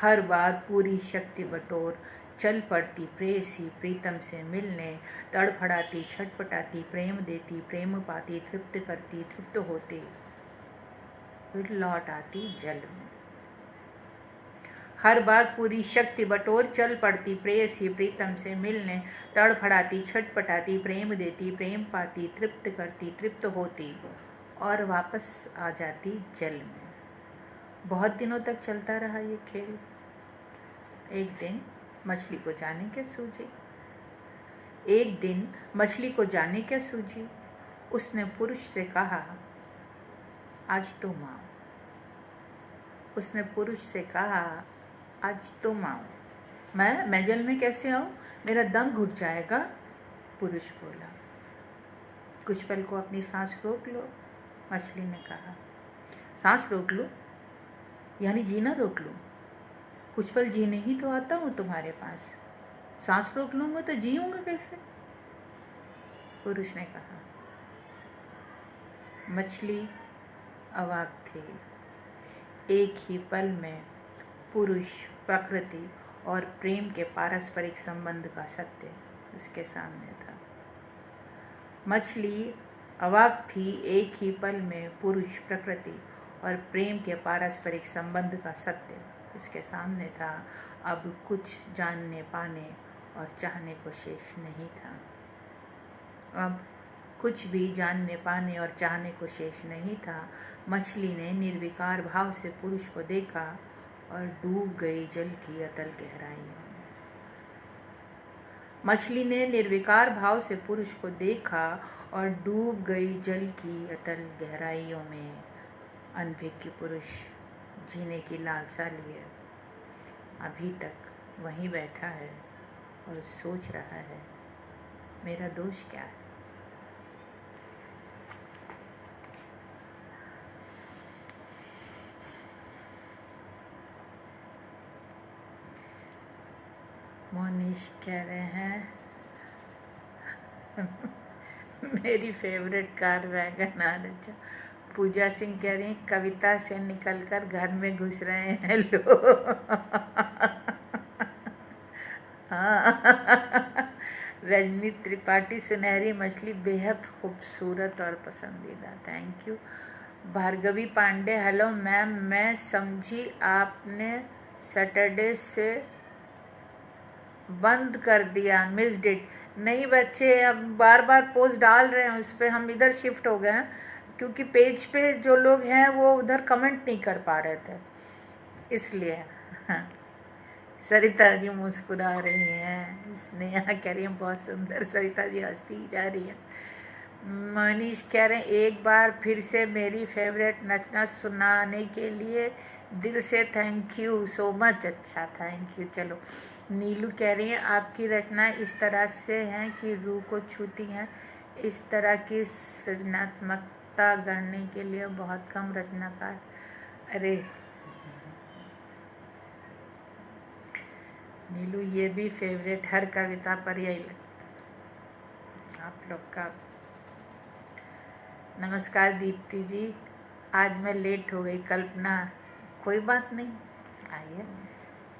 हर बार पूरी शक्ति बटोर चल पड़ती प्रेयसी प्रीतम से मिलने। तड़फड़ाती, छटपटाती, प्रेम देती, प्रेम पाती, तृप्त करती, तृप्त होती, फिर लौट आती जल में। हर बार पूरी शक्ति बटोर चल पड़ती प्रेयसी प्रीतम से मिलने। तड़फड़ाती, छटपटाती, प्रेम देती, प्रेम पाती, तृप्त करती, तृप्त होती और वापस आ जाती जल में। बहुत दिनों तक चलता रहा ये खेल। एक दिन मछली को जाने क्या सूझी। एक दिन मछली को जाने क्या सूझी। उसने पुरुष से कहा, आज तुम आओ। उसने पुरुष से कहा, आज तुम आओ। मैं जल में कैसे आऊँ, मेरा दम घुट जाएगा। पुरुष बोला। कुछ पल को अपनी सांस रोक लो। मछली ने कहा, सांस रोक लो यानी जीना रोक लो। कुछ पल जीने ही तो आता हूँ तुम्हारे पास। सांस रोक लूँगा तो जीऊँगा कैसे। पुरुष ने कहा। मछली अवाक थी। एक ही पल में पुरुष, प्रकृति और प्रेम के पारस्परिक संबंध का सत्य उसके सामने था। मछली अवाक थी। एक ही पल में पुरुष, प्रकृति और प्रेम के पारस्परिक संबंध का सत्य उसके सामने था। अब कुछ जानने पाने और चाहने को शेष नहीं था। अब कुछ भी जानने पाने और चाहने को शेष नहीं था। मछली ने निर्विकार भाव से पुरुष को देखा और डूब गई जल की अतल गहराइयों में। मछली ने निर्विकार भाव से पुरुष को देखा और डूब गई जल की अतल गहराइयों में। अनभिज्ञ पुरुष जीने की लालसा लिए अभी तक वहीं बैठा है और सोच रहा है, मेरा दोष क्या है। मोनिश कह रहे हैं, मेरी फेवरेट कार वैगन आर। अच्छा, पूजा सिंह कह रही हैं कविता से निकलकर घर में घुस रहे हैं लोग। हाँ। रजनी त्रिपाठी सुनहरी मछली बेहद खूबसूरत और पसंदीदा, thank you. Bhargavi Pandey hello ma'am, मैं समझी आपने सैटरडे से बंद कर दिया, मिस्ड इट। नहीं बच्चे, अब बार बार पोस्ट डाल रहे हैं उस पर, हम इधर शिफ्ट हो गए हैं क्योंकि पेज पे जो लोग हैं वो उधर कमेंट नहीं कर पा रहे थे, इसलिए। हाँ, सरिता जी मुस्कुरा रही हैं, स्नेहा कह रही है बहुत सुंदर, सरिता जी हंसती ही जा रही है। मनीष कह रहे हैं एक बार फिर से मेरी फेवरेट नचना सुनाने के लिए दिल से थैंक यू सो मच। अच्छा, थैंक यू। चलो, नीलू कह रही है आपकी रचना इस तरह से हैं कि रूह को छूती हैं, इस तरह की सृजनात्मकता गढ़ने के लिए बहुत कम रचनाकार। अरे नीलू, ये भी फेवरेट, हर कविता पर यही लगता आप लोग का। नमस्कार दीप्ति जी, आज मैं लेट हो गई। कल्पना, कोई बात नहीं, आइए।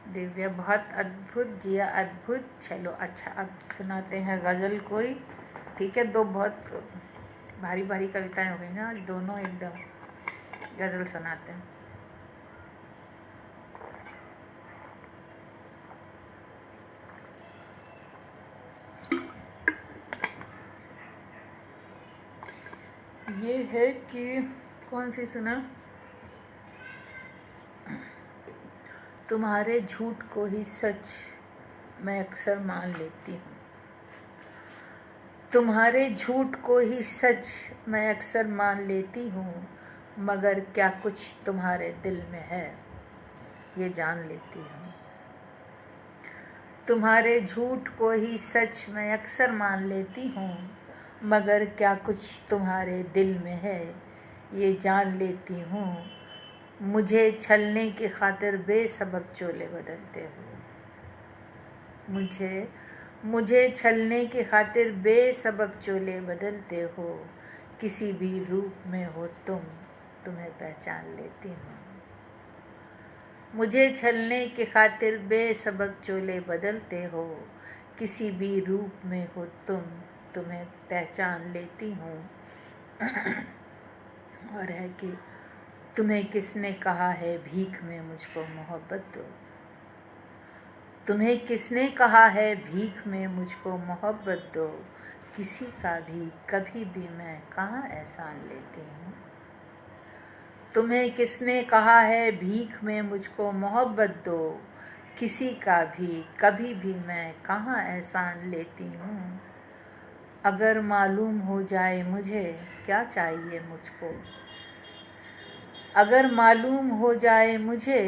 दिव्या, बहुत अद्भुत जिया, अद्भुत। चलो अच्छा, अब सुनाते हैं गज़ल कोई। ठीक है, दो बहुत भारी भारी कविताएं हो गई ना आज, दोनों एकदम। गज़ल सुनाते हैं। ये है कि कौन सी सुना, तुम्हारे झूठ को ही सच मैं अक्सर मान लेती हूँ, तुम्हारे झूठ को ही सच मैं अक्सर मान लेती हूँ, मगर क्या कुछ तुम्हारे दिल में है ये जान लेती हूँ। तुम्हारे झूठ को ही सच मैं अक्सर मान लेती हूँ, मगर क्या कुछ तुम्हारे दिल में है ये जान लेती हूँ। मुझे छलने की खातिर बेसबब चोले बदलते हो, मुझे छलने की खातिर बेसबब चोले बदलते हो, किसी भी रूप में हो तुम तुम्हें पहचान लेती हूँ। मुझे छलने की खातिर बेसबब चोले बदलते हो, किसी भी रूप में हो तुम तुम्हें पहचान लेती हूँ। और है कि तुम्हें किसने कहा है भीख में मुझको मोहब्बत दो, तुम्हें किसने कहा है भीख में मुझको मोहब्बत दो, किसी का भी कभी भी मैं कहाँ एहसान लेती हूँ। तुम्हें किसने कहा है भीख में मुझको मोहब्बत दो, किसी का भी कभी भी मैं कहाँ एहसान लेती हूँ। अगर मालूम हो जाए मुझे क्या चाहिए मुझको, अगर मालूम हो जाए मुझे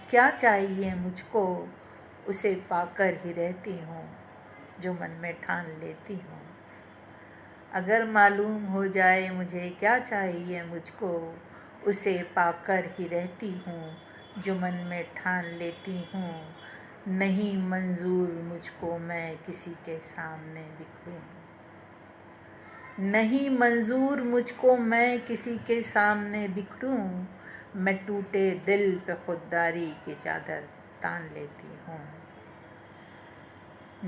क्या चाहिए मुझको, उसे पाकर ही रहती हूँ जो मन में ठान लेती हूँ। अगर मालूम हो जाए मुझे क्या चाहिए मुझको, उसे पाकर ही रहती हूँ जो मन में ठान लेती हूँ। नहीं मंजूर मुझको मैं किसी के सामने बिखरूं, नहीं मंजूर मुझको मैं किसी के सामने बिखरूं, मैं टूटे दिल पे खुददारी की चादर तान लेती हूँ।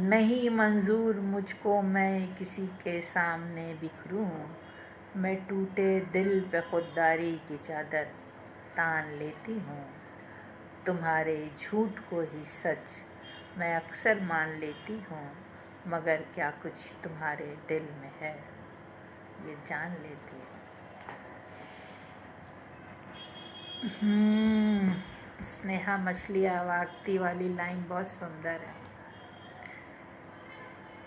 नहीं मंजूर मुझको मैं किसी के सामने बिखरूं, मैं टूटे दिल पे खुददारी की चादर तान लेती हूँ। तुम्हारे झूठ को ही सच मैं अक्सर मान लेती हूँ, मगर क्या कुछ तुम्हारे दिल में है ये जान लेती हूँ। स्नेहा, मछली आवागती वाली लाइन बहुत सुंदर है।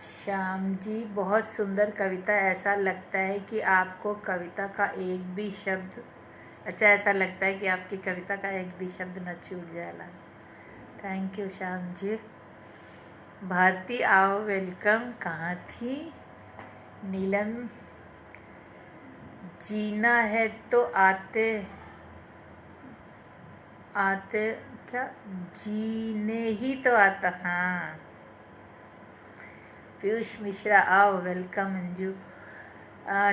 श्याम जी, बहुत सुंदर कविता, ऐसा लगता है कि आपको कविता का एक भी शब्द, अच्छा ऐसा लगता है कि आपकी कविता का एक भी शब्द न छूट जाएगा। Thank you Shyam ji. भारती आओ, वेलकम। कहाँ थी? नीलम, जीना है तो आते आते क्या जीने ही तो आता। हाँ, पीयूष मिश्रा आओ, वेलकम अंजू।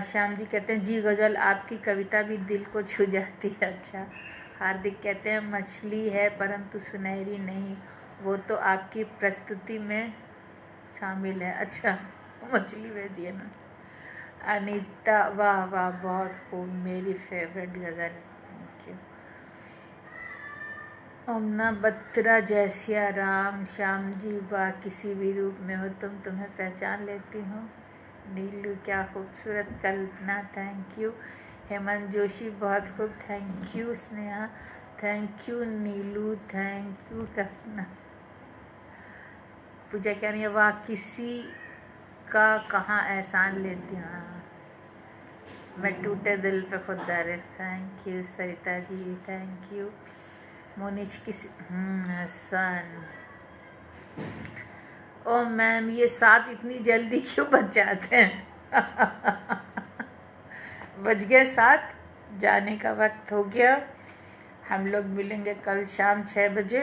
श्याम जी कहते हैं जी गज़ल आपकी कविता भी दिल को छू जाती है। अच्छा। हार्दिक कहते हैं मछली है परंतु सुनहरी नहीं, वो तो आपकी प्रस्तुति में शामिल है। अच्छा, मछली भेजिए ना। अनीता वाह वाह, बहुत खूब, मेरी favourite ghazal, thank you. ओमना Batra, जय सिया राम। श्याम जी वाह, किसी भी रूप में हो तुम, तुम्हें पहचान लेती हूँ। नीलू क्या खूबसूरत कल्पना, थैंक यू। हेमंत जोशी बहुत खूब, thank you. Sneha thank you. Neelu thank you. Kalpana. Pooja कह रही है वाह, किसी का कहाँ एहसान लेती हूँ, हाँ। मैं टूटे दिल पे खुद दर्द, thank you. Sarita ji thank you. Monish किसी हसन। ओ मैम, ये 7 इतनी जल्दी क्यों बच जाते हैं? बज गया 7, जाने का वक्त हो गया। हम लोग मिलेंगे कल शाम 6 बजे।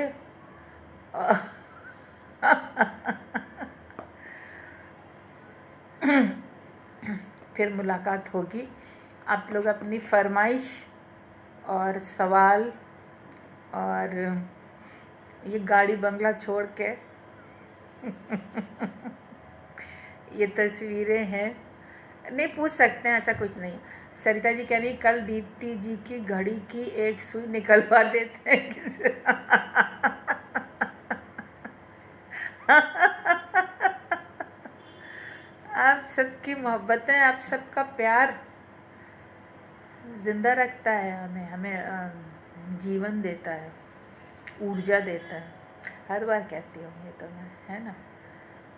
फिर मुलाकात होगी। आप लोग अपनी फरमाइश और सवाल और ये गाड़ी बंगला छोड़ के ये तस्वीरें हैं, नहीं पूछ सकते हैं, ऐसा कुछ नहीं। सरिता जी कह रही कल दीप्ति जी की घड़ी की एक सुई निकलवा देते हैं किसी। आप सबकी मोहब्बतें, आप सबका प्यार जिंदा रखता है हमें, हमें जीवन देता है, ऊर्जा देता है। हर बार कहती हूँ ये तो मैं, है ना।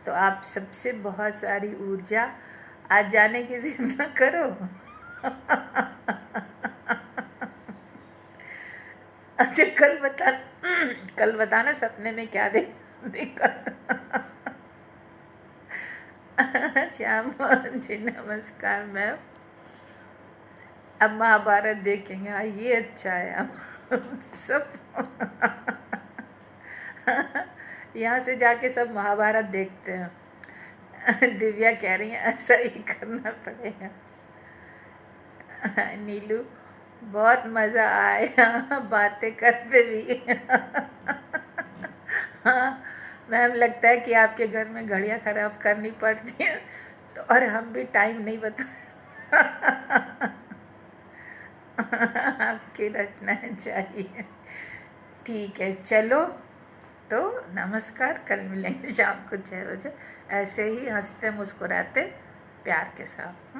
तो आप सबसे बहुत सारी ऊर्जा आज जाने की जिद न करो। अच्छा, कल बताना सपने में क्या देखा था। श्याम जी नमस्कार मैम। अब महाभारत देखेंगे, हाँ ये अच्छा है। हम सब यहाँ से जाके सब महाभारत देखते हैं। दिव्या कह रही है ऐसा ही करना पड़ेगा। नीलू बहुत मज़ा आया बातें करते भी। हाँ मैम, लगता है कि आपके घर में घड़ियाँ ख़राब करनी पड़ती हैं, तो और हम भी टाइम नहीं बता। आपकी रचना चाहिए। ठीक है, चलो तो नमस्कार। कल मिलेंगे शाम को 6 बजे, ऐसे ही हंसते मुस्कुराते प्यार के साथ।